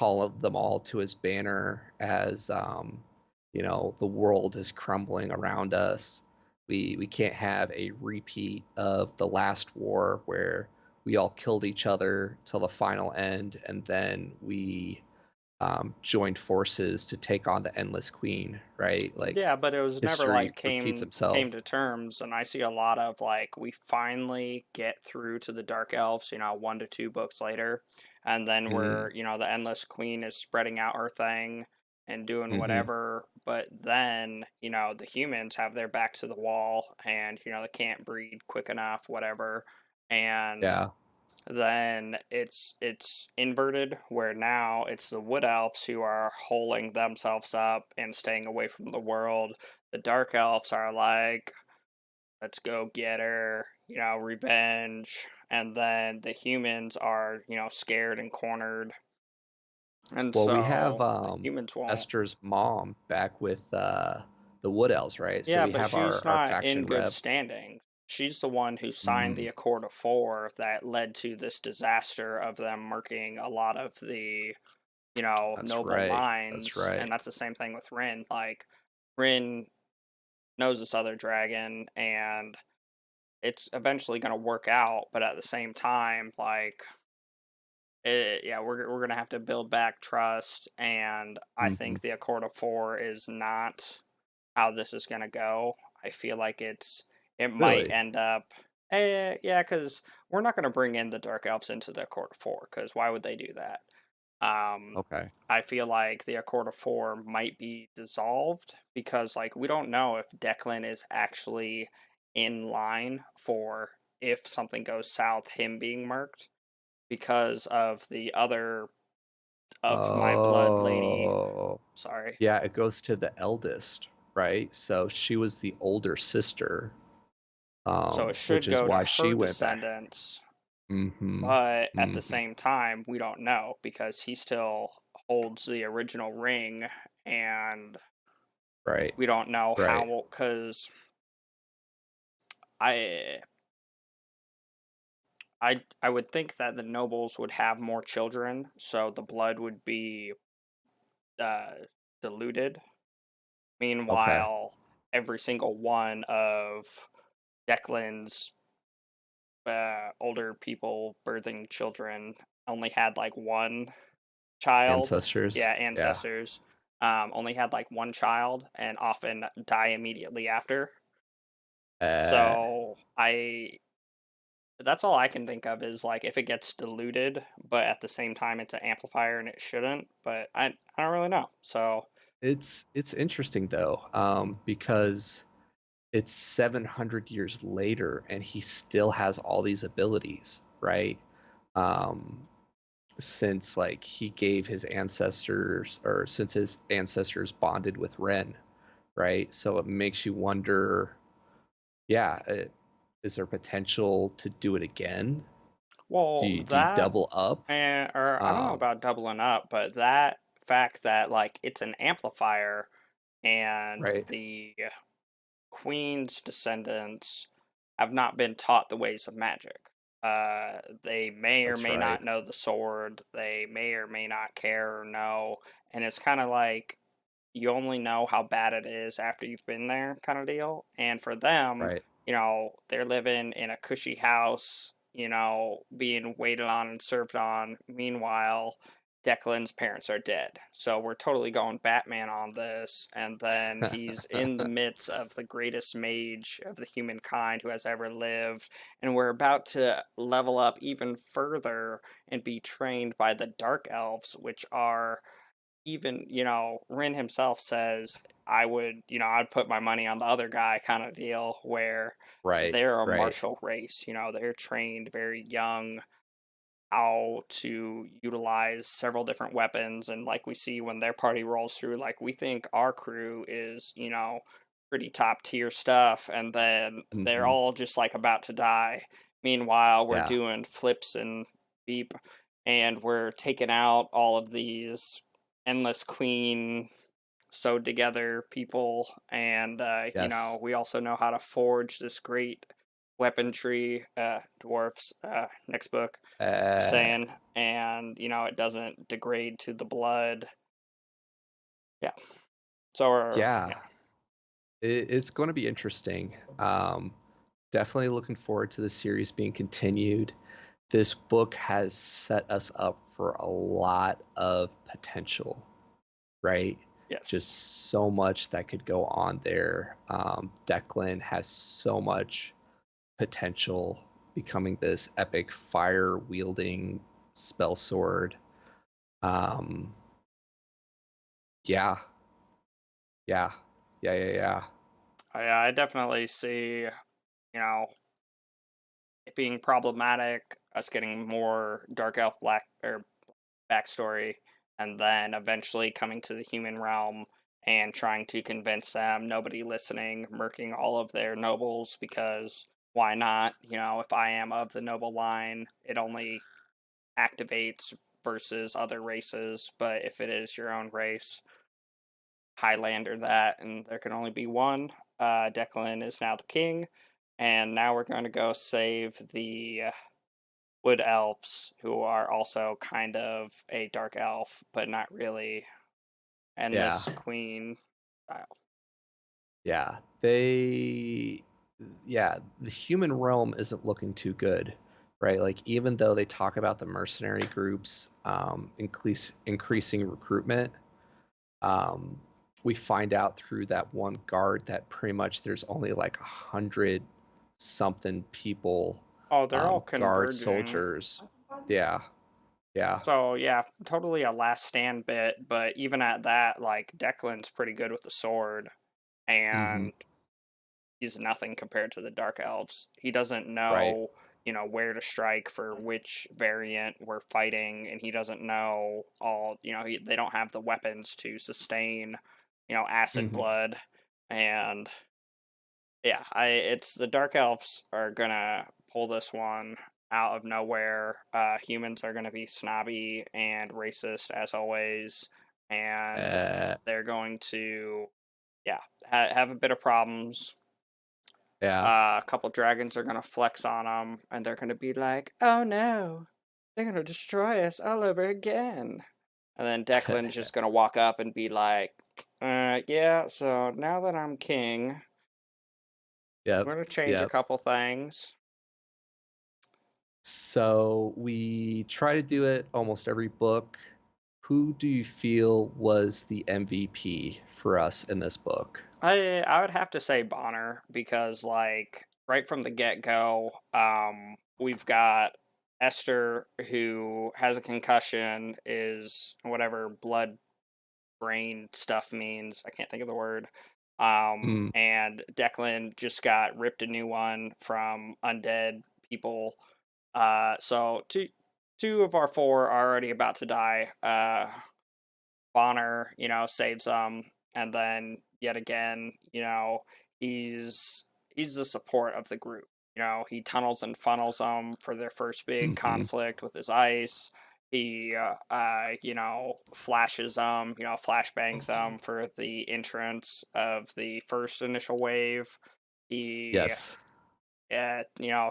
all to his banner as the world is crumbling around us. We can't have a repeat of the last war where we all killed each other till the final end, and then we joined forces to take on the Endless Queen, right? Like yeah, but it was never history like repeats came itself. to terms, and I see a lot of like we finally get through to the Dark Elves, 1 to 2 books later, and then Mm, the Endless Queen is spreading out her thing and doing hmm whatever, but then the humans have their back to the wall, and they can't breed quick enough, whatever, and yeah. then it's inverted where now it's the wood elves who are holding themselves up and staying away from the world. The dark elves are like, let's go get her, revenge. And then the humans are, scared and cornered. And Well, we have so the humans won't. Esther's mom back with the Wood Elves, right? So Yeah, we but have she's our not in faction good rep. standing. She's the one who signed the Mm, Accord of Four that led to this disaster of them murking a lot of the that's noble right. That's lines, and right. that's the same thing with Rin. Like, Rin knows this other dragon, and it's eventually going to work out, but at the same time, like, yeah, we're gonna have to build back trust, and I Hmm. think the Accord of Four is not how this is gonna go. I feel like it might Really? end up. Yeah, because we're not gonna bring in the Dark Elves into the Accord of Four, because why would they do that? Um, Okay. I feel like the Accord of Four might be dissolved because, like, we don't know if Declan is actually in line for if something goes south, him being murked because of the other of my blood lady. Oh, Sorry. yeah, it goes to the eldest, right? So she was the older sister, So it which should is go to why she her went back. descendants, Hmm. but at the Hmm. same time, we don't know because he still holds the original ring, and Right. we don't know Right. how because I I would think that the nobles would have more children, so the blood would be uh, diluted. Okay. Meanwhile, every single one of Declan's older people birthing children only had like one child. Ancestors. Yeah, Yeah. ancestors. Only had like one child and often die immediately after. Uh, So that's all I can think of is like if it gets diluted, but at the same time it's an amplifier and it shouldn't. But I don't really know. So it's interesting though, because it's 700 years later and he still has all these abilities, right? Um, since like he gave his ancestors, or since his ancestors bonded with Ren, right? So it makes you wonder, yeah, is there potential to do it again? Do well, you that double up? and or I don't know Um, about doubling up, but that fact that like it's an amplifier and right, the queen's descendants have not been taught the ways of magic. They may or that's may right, not know the sword. They may or may not care or know, and it's kind of like you only know how bad it is after you've been there, kind of deal. And for them, right. they're living in a cushy house, being waited on and served on. Meanwhile, Declan's parents are dead. So we're totally going Batman on this. And then he's in the midst of the greatest mage of the humankind who has ever lived. And we're about to level up even further and be trained by the Dark Elves, which are even, Ren himself says, I would, I'd put my money on the other guy kind of deal where Right, they're a right. martial race, they're trained very young how to utilize several different weapons. And like we see when their party rolls through, like we think our crew is, pretty top tier stuff, and then they're Mhm. all just like about to die. Meanwhile, we're Yeah. doing flips and beep, and we're taking out all of these endless queen sewed together people, and Yes. we also know how to forge this great weaponry, dwarfs, next book Uh, saying, and it doesn't degrade to the blood. Yeah. So yeah, yeah. it's going to be interesting. Definitely looking forward to the series being continued. This book has set us up for a lot of potential, right? Yes. Just so much that could go on there. Declan has so much potential becoming this epic fire wielding spell sword. Um, yeah, yeah, yeah. I definitely see, it being problematic, us getting more dark elf black or backstory, and then eventually coming to the human realm and trying to convince them, nobody listening, murking all of their nobles because why not? If I am of the noble line, it only activates versus other races, but if it is your own race, Highlander that, and there can only be one. Declan is now the king, and now we're going to go save the wood elves, who are also kind of a dark elf, but not really. And Yeah, this queen, uh, yeah. Yeah, the human realm isn't looking too good, right? Like, even though they talk about the mercenary groups increasing recruitment, um, we find out through that one guard that pretty much there's only like 100 something people, oh, they're all guard converging. soldiers. Yeah, yeah. So yeah, totally a last stand bit, but even at that, like Declan's pretty good with the sword, Mm-hmm. and he's nothing compared to the dark elves. He doesn't Right. know, where to strike for which variant we're fighting, and he doesn't know all, they don't have the weapons to sustain, acid Mm-hmm. blood. And yeah, it's the dark elves are gonna pull this one out of nowhere. Humans are gonna be snobby and racist as always, and Uh, they're going to, yeah, have a bit of problems. yeah. A couple dragons are gonna flex on them, and they're gonna be like, "Oh no, they're gonna destroy us all over again." And then Declan's just gonna walk up and be like, yeah, so now that I'm king, Yep. we're gonna change a Yep. couple things." So we try to do it almost every book. Who do you feel was the MVP for us in this book? I would have to say Bonner because like right from the get go, we've got Esther who has a concussion, is whatever blood brain stuff means. I can't think of the word. Mm, And Declan just got ripped a new one from undead people. So two of our four are already about to die. Bonner, saves them, and then yet again, he's the support of the group. He tunnels and funnels them for their first big hmm. conflict with his ice. He, flashes them, flashbangs them for the entrance of the first initial wave. He Yes.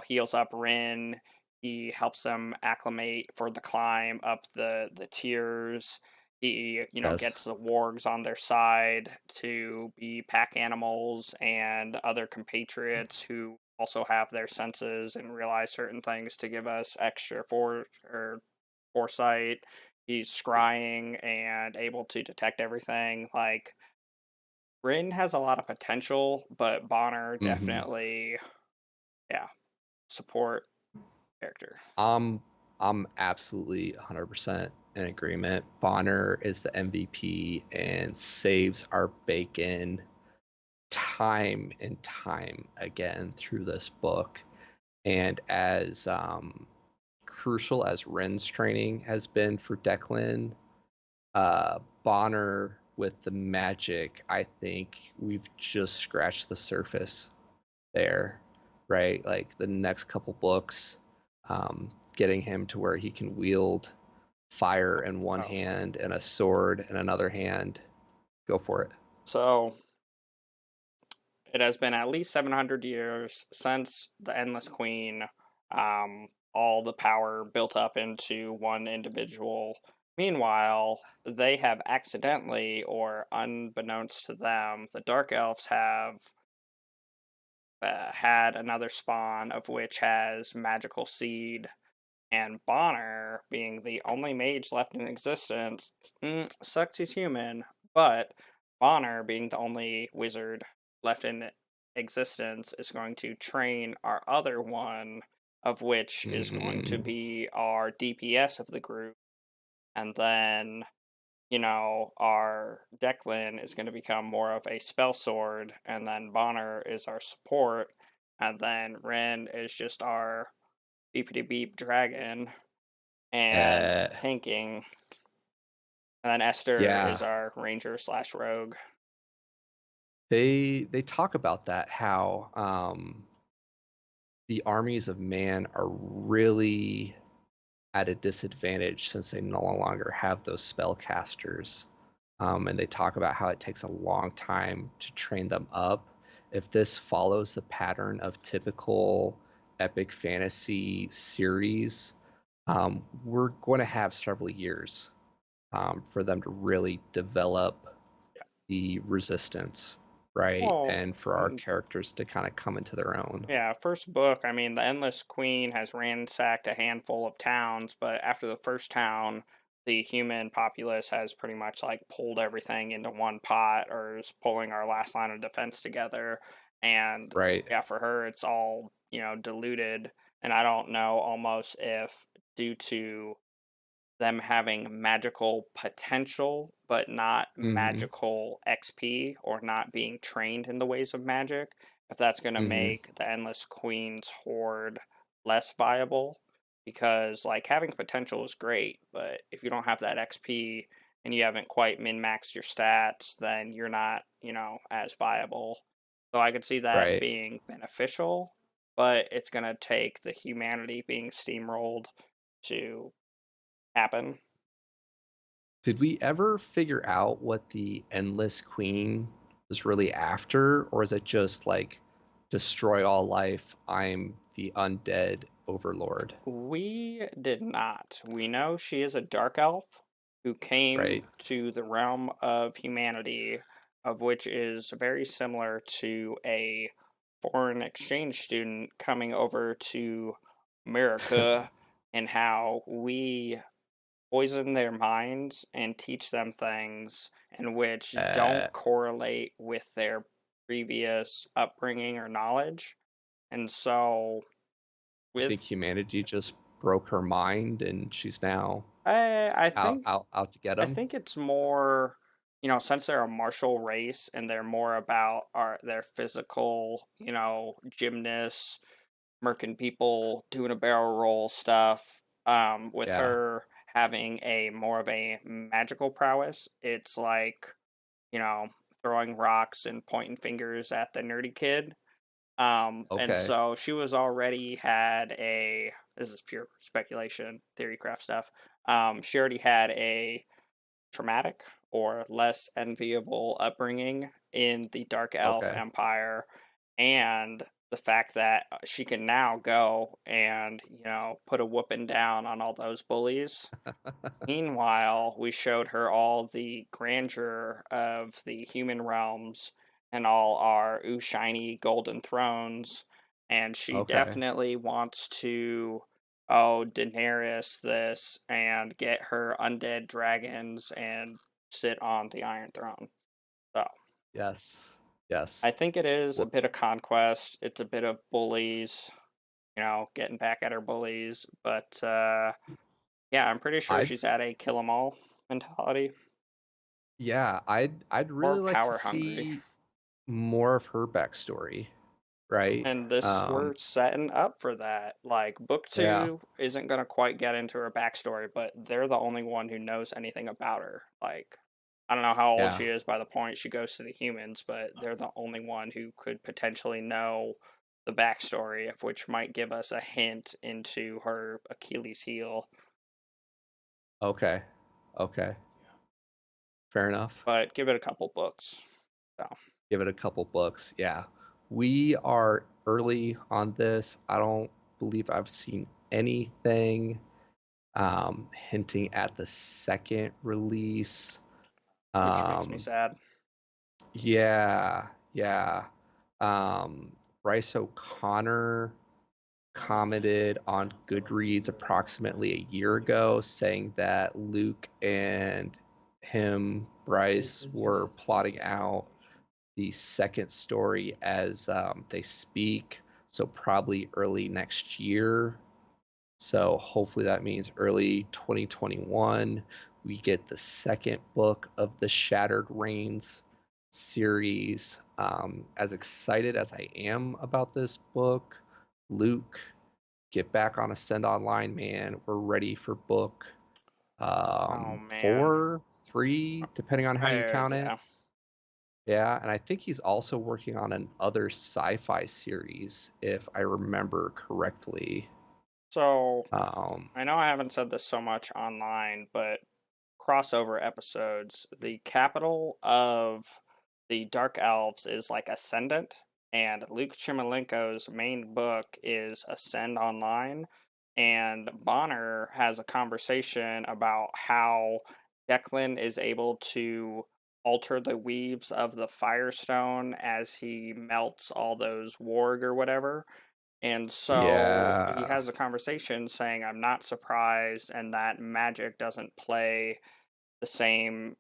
heals up Rin. He helps them acclimate for the climb up the tiers. He, gets Yes. the wargs on their side to be pack animals and other compatriots who also have their senses and realize certain things to give us extra foresight. he's scrying and able to detect everything. Like Rin has a lot of potential, but Bonner Mhm. definitely, yeah, support character. I'm I'm absolutely 100% in agreement. Bonner is the MVP and saves our bacon time and time again through this book. And as crucial as Ren's training has been for Declan, Bonner with the magic, I think we've just scratched the surface there, right? Like the next couple books, getting him to where he can wield fire in one Oh, hand and a sword in another hand. Go for it. so it has been at least 700 years since the Endless Queen, all the power built up into one individual. Meanwhile, they have accidentally, or unbeknownst to them, the Dark Elves have had another spawn of which has magical seed, and Bonner, being the only mage left in existence, sucks he's human, but Bonner, being the only wizard left in existence, is going to train our other one, of which is going to Mm, be our DPS of the group. And then, our Declan is going to become more of a spell sword, and then Bonner is our support, and then Ren is just our beepity beep dragon and uh, tanking. And then Esther is yeah, our ranger slash rogue. they talk about that how the armies of man are really at a disadvantage since they no longer have those spellcasters. And they talk about how it takes a long time to train them up. If this follows the pattern of typical epic fantasy series, we're going to have several years for them to really develop Yeah. the resistance, right? Well, And for our characters to kind of come into their own. yeah, first book, I mean, the Endless Queen has ransacked a handful of towns, but after the first town, the human populace has pretty much like pulled everything into one pot or is pulling our last line of defense together. And Right. yeah, for her, it's all, diluted. And I don't know almost if due to them having magical potential, but not Mm-hmm. magical XP or not being trained in the ways of magic, if that's going to Mm-hmm. make the Endless Queen's horde less viable. Because, like, having potential is great, but if you don't have that XP and you haven't quite min maxed your stats, then you're not, as viable. So I could see that Right. being beneficial, but it's going to take the humanity being steamrolled to happen. Did we ever figure out what the Endless Queen was really after, or is it just like destroy all life? I'm the undead overlord, We did not. We know she is a dark elf who came right? to the realm of humanity, of which is very similar to a foreign exchange student coming over to America, and how we poison their minds and teach them things in which don't uh, correlate with their previous upbringing or knowledge. And so, you think with humanity just broke her mind and she's now I out think out out to get I him? think it's more, since they're a martial race and they're more about their physical, gymnasts, murking people, doing a barrel roll stuff. With Yeah. her having a more of a magical prowess, it's like, you know, throwing rocks and pointing fingers at the nerdy kid. And Okay. so she was already had a, this is pure speculation, theory craft stuff. She already had a traumatic or less enviable upbringing in the Dark Elf Okay. Empire, and the fact that she can now go and, put a whooping down on all those bullies. Meanwhile, we showed her all the grandeur of the human realms and all our ooh shiny golden thrones, and she Okay. definitely wants to. oh, Daenerys this and get her undead dragons and sit on the Iron Throne. So Yes. I Yes. think it is a Well, bit of conquest. It's a bit of bullies, getting back at her bullies. But yeah, I'm pretty sure I'd she's at a kill 'em all mentality yeah, I'd or really like to power hungry. see more of her backstory, right? And this Um, we're setting up for that. Like book yeah, 2 isn't gonna quite get into her backstory, but they're the only one who knows anything about her. Like I don't know how old yeah. she is by the point she goes to the humans, but they're the only one who could potentially know the backstory of which might give us a hint into her Achilles heel. Okay. Okay. Fair enough. But give it a couple books. So Give it a couple books. Yeah. We are early on this. I don't believe I've seen anything hinting at the second release. which makes me Um, sad. yeah, yeah. Bryce O'Connor commented on Goodreads approximately a year ago saying that Luke and him, Bryce, were plotting out the second story as they speak. So probably early next year. So hopefully that means early 2021 we get the second book of the Shattered Reigns series. As excited as I am about this book, Luke, get back on Ascend Online, man. We're ready for book Oh man. 4, 3, depending on how you count it. Yeah. Yeah, and I think he's also working on an other sci-fi series, if I remember correctly. So Um, I know I haven't said this so much online, but crossover episodes, the capital of the Dark Elves is like Ascendant, and Luke Chmilenko's main book is Ascend Online. And Bonner has a conversation about how Declan is able to alter the weaves of the Firestone as he melts all those warg or whatever. And so he yeah, has a conversation saying, I'm not surprised, and that magic doesn't play the same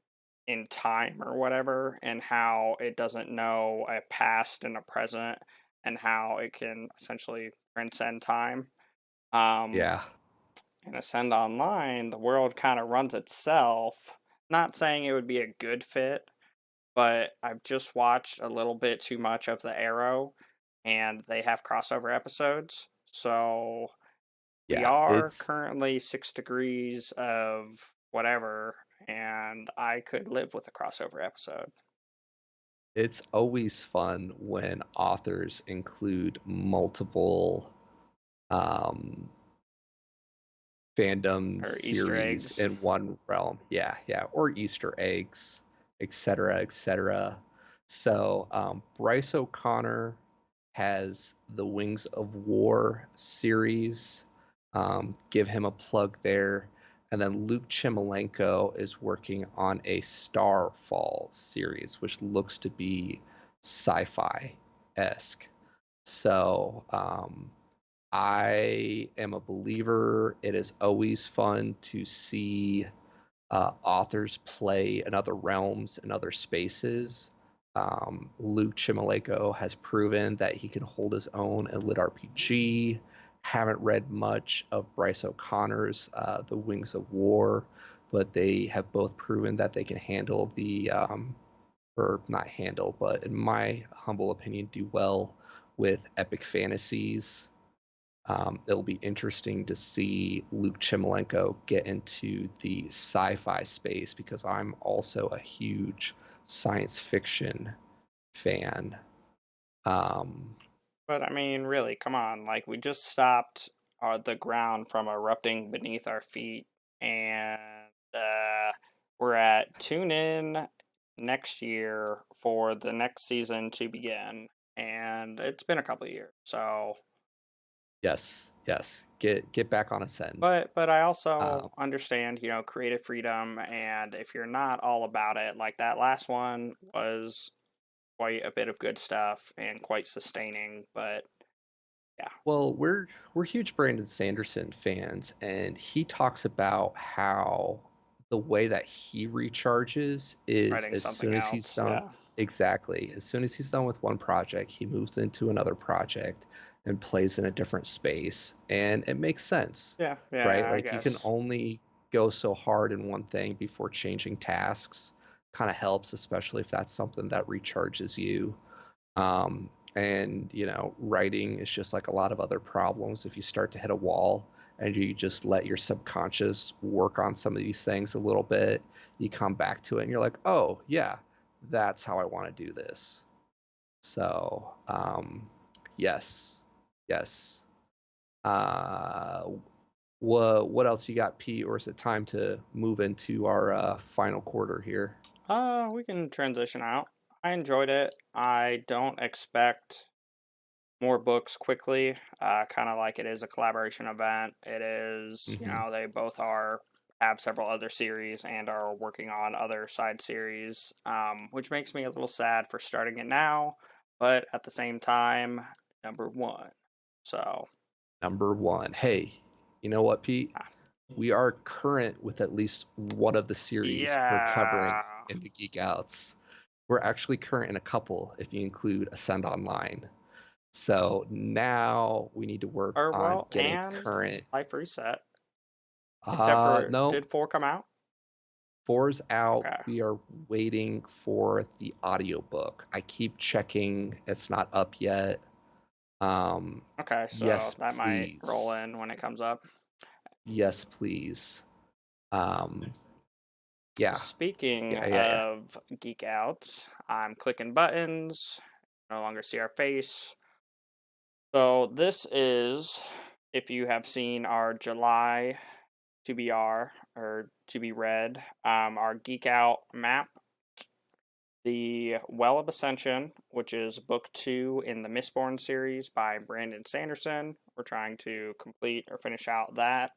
in time or whatever, and how it doesn't know a past and a present, and how it can essentially transcend time. Um, yeah, and Ascend Online, the world kind of runs itself. Not saying it would be a good fit, but I've just watched a little bit too much of the Arrow, and they have crossover episodes. So we yeah. are currently 6 degrees of whatever, and I could live with a crossover episode. It's always fun when authors include multiple um, fandom Or Easter series eggs. in one realm. Yeah, yeah, or Easter eggs, etc., etc. So Bryce O'Connor has the Wings of War series. Give him a plug there. And then Luke Chmilenko is working on a Starfall series, which looks to be sci-fi esque. So I am a believer. It is always fun to see authors play in other realms and other spaces. Luke Chmilenko has proven that he can hold his own in lit RPG. Haven't read much of Bryce O'Connor's The Wings of War, but they have both proven that they can handle or not handle, but in my humble opinion, do well with epic fantasies. It'll be interesting to see Luke Chmilenko get into the sci-fi space because I'm also a huge science fiction fan. Um, But I mean, really, come on. Like, we just stopped the ground from erupting beneath our feet, and we're at tune in next year for the next season to begin. And it's been a couple of years. So, yes, yes, get back on Ascend. but I Um, also understand, creative freedom. And if you're not all about it, like that last one was quite a bit of good stuff and quite sustaining, but Yeah, Well, we're huge Brandon Sanderson fans, and he talks about how the way that he recharges is writing as something soon as he's else. done, Yeah, exactly, as soon as he's done with one project, he moves into another project and plays in a different space, and it makes sense, yeah, right? yeah. I Like you can guess. only go so hard in one thing before changing tasks. Kind of helps, especially if that's something that recharges you. And writing is just like a lot of other problems. If you start to hit a wall and you just let your subconscious work on some of these things a little bit, you come back to it and you're like, oh yeah, that's how I want to do this. So yes, yes. uh what else you got, Pete, or is it time to move into our final quarter here? We can transition out. I enjoyed it. I don't expect more books quickly. Kind of like it is a collaboration event. It is, Hmm. they both are have several other series and are working on other side series, which makes me a little sad for starting it now. But at the same time, number one. So Number one. Hey, you know what, Pete? ah, We are current with at least one of the series we're covering yeah. in the Geek Outs. We're actually current in a couple if you include Ascend Online. So now we need to work Or on well, getting and current. Life Reset. Except for No, did four come out? four's out. Okay. We are waiting for the audiobook. I keep checking, it's not up yet. Okay, so Yes, that might roll please. in when it comes up. Yes, please. Um, yeah, Speaking yeah, yeah, yeah. of Geek Out, I'm clicking buttons, no longer see our face. So, this is, if you have seen our July to be R or to be read, our Geek Out map, the Well of Ascension, which is book two in the Mistborn series by Brandon Sanderson. We're trying to complete or finish out that.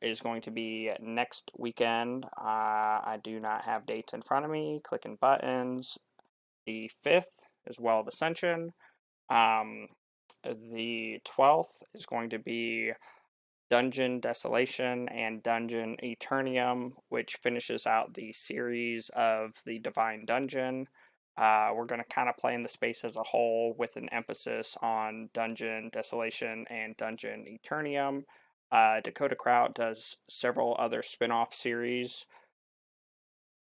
Is going to be next weekend. I do not have dates in front of me. Clicking buttons. The 5th is Well of Ascension. Um, the 12th is going to be Dungeon Desolation and Dungeon Eternium, which finishes out the series of the Divine Dungeon. We're going to kind of play in the space as a whole with an emphasis on Dungeon Desolation and Dungeon Eternium. Dakota Kraut does several other spin off series,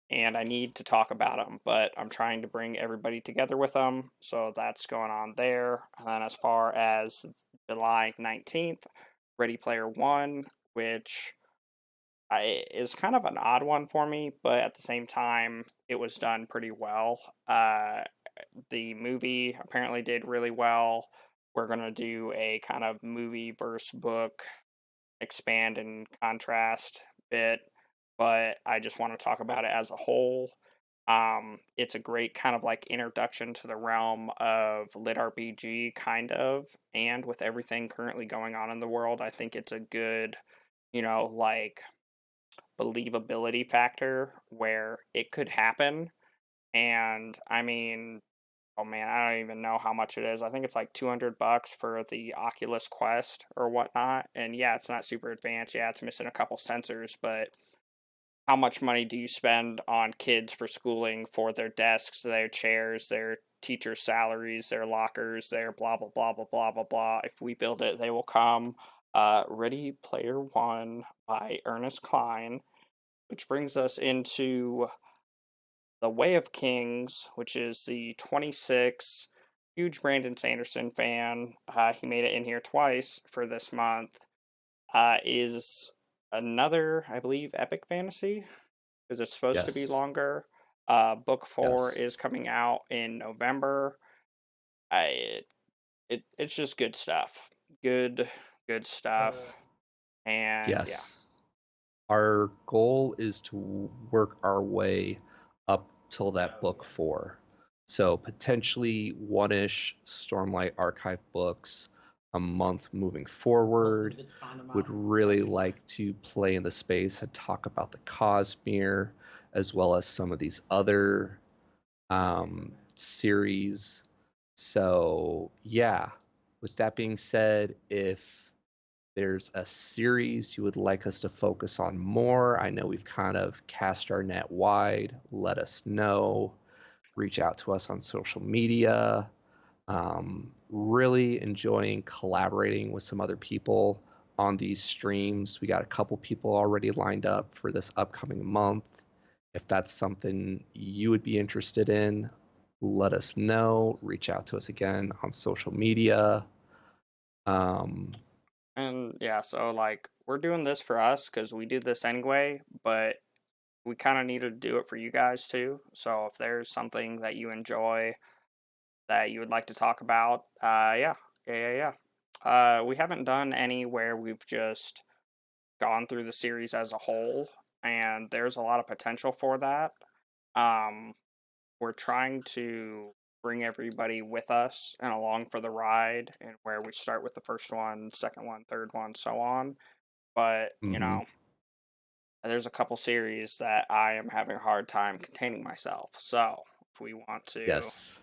and I need to talk about them, but I'm trying to bring everybody together with them, so that's going on there. And then as far as July 19th, Ready Player One, which is kind of an odd one for me, but at the same time, it was done pretty well. The movie apparently did really well. We're going to do a kind of movie verse book expand and contrast bit, but I just want to talk about it as a whole. It's a great kind of like introduction to the realm of lit RPG, kind of, and with everything currently going on in the world, I think it's a good, like believability factor where it could happen. And I mean, oh man, I don't even know how much it is. I think it's like $200 for the Oculus Quest or whatnot. And yeah, it's not super advanced. Yeah, it's missing a couple sensors, but how much money do you spend on kids for schooling for their desks, their chairs, their teachers' salaries, their lockers, their blah blah blah blah blah blah blah. If we build it, they will come. Ready Player One by Ernest Klein, which brings us into The Way of Kings, which is the 26. Huge Brandon Sanderson fan. He made it in here twice for this month. Is another, I believe, epic fantasy because it's supposed to be Yes, longer. Book four yes. is coming out in November. I it's just good stuff. Good stuff. And yeah, Yes. Our goal is to work our way up till that book four. So potentially one-ish Stormlight Archive books a month moving forward. Would really like to play in the space and talk about the Cosmere as well as some of these other series. So yeah, With that being said, if there's a series you would like us to focus on more, I know we've kind of cast our net wide. Let us know. Reach out to us on social media. Really enjoying collaborating with some other people on these streams. We got a couple people already lined up for this upcoming month. If that's something you would be interested in, let us know. Reach out to us again on social media. Um, And yeah, so like we're doing this for us because we do this anyway, but we kind of need to do it for you guys too. So if there's something that you enjoy that you would like to talk about, we haven't done any where we've just gone through the series as a whole, and there's a lot of potential for that. Um, we're trying to bring everybody with us and along for the ride, and where we start with the first one, second one, third one, so on. But mhm. there's a couple series that I am having a hard time containing myself. So if we want to Yes.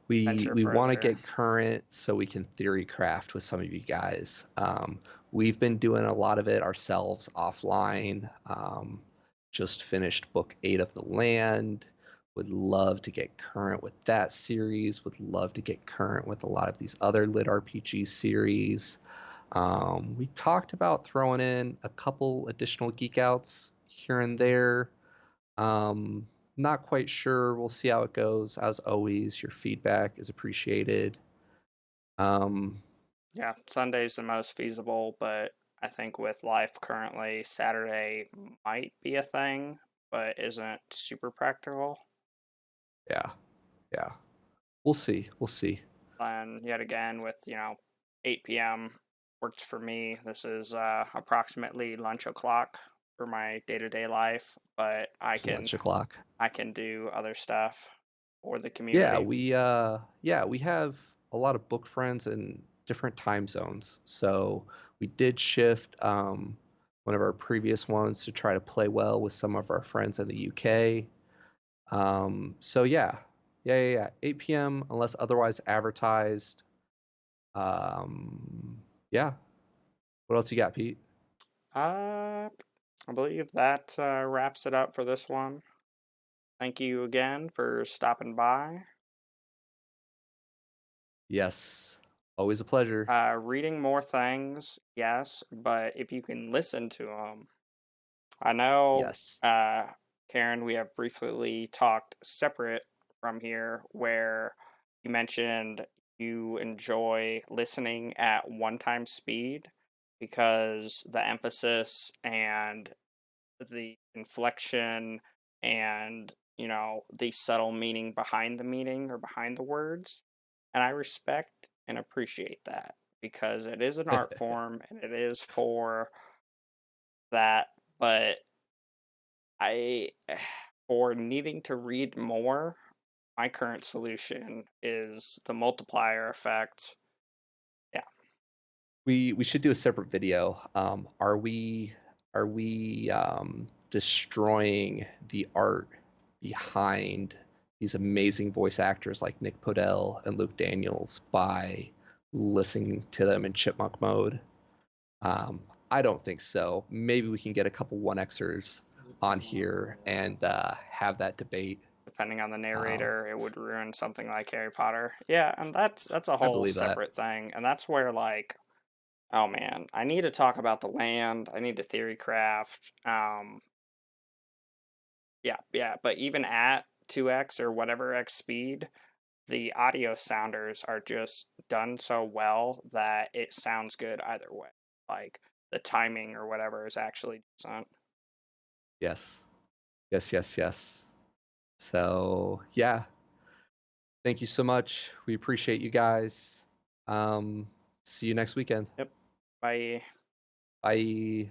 We venture we want to further, get current so we can theory craft with some of you guys. We've been doing a lot of it ourselves offline. Just finished book 8 of the Land. Would love to get current with that series. Would love to get current with a lot of these other lit RPG series. We talked about throwing in a couple additional geek outs here and there. Um, Not quite sure. We'll see how it goes. As always, your feedback is appreciated. Um, yeah, Sunday's the most feasible, but I think with life currently, Saturday might be a thing, but isn't super practical. yeah, yeah. We'll see. We'll see. And yet again, with 8 p.m. works for me. This is approximately lunch o'clock for my day-to-day life, but It's lunch o'clock. I can do other stuff for the Yeah, community. we have a lot of book friends in different time zones. So we did shift one of our previous ones to try to play well with some of our friends in the UK. So yeah. 8 p.m. unless otherwise advertised. Yeah. What else you got, Pete? Uh, I believe that wraps it up for this one. Thank you again for stopping by. Yes. Always a pleasure. Reading more things, yes, but if you can listen to them, I know, Yes. Karen, we have briefly talked separate from here where you mentioned you enjoy listening at one time speed because the emphasis and the inflection and, the subtle meaning behind the meaning or behind the words. And I respect and appreciate that because it is an art form and it is for that. But I, for needing to read more, my current solution is the multiplier effect. Yeah. We should do a separate video. Are we destroying the art behind these amazing voice actors like Nick Podell and Luke Daniels by listening to them in chipmunk mode? I don't think so. Maybe we can get a couple 1Xers on here and have that debate. Depending on the Um, narrator, it would ruin something like Harry Potter. Yeah, and that's a I whole believe that. separate thing. And that's where like, oh man, I need to talk about the land. I need to theory craft. Yeah. But even at 2x or whatever x speed, the audio sounders are just done so well that it sounds good either way. Like the timing or whatever is actually decent. Yes. Yes. So, yeah, thank you so much. We appreciate you guys. See you next weekend. Yep. Bye. Bye.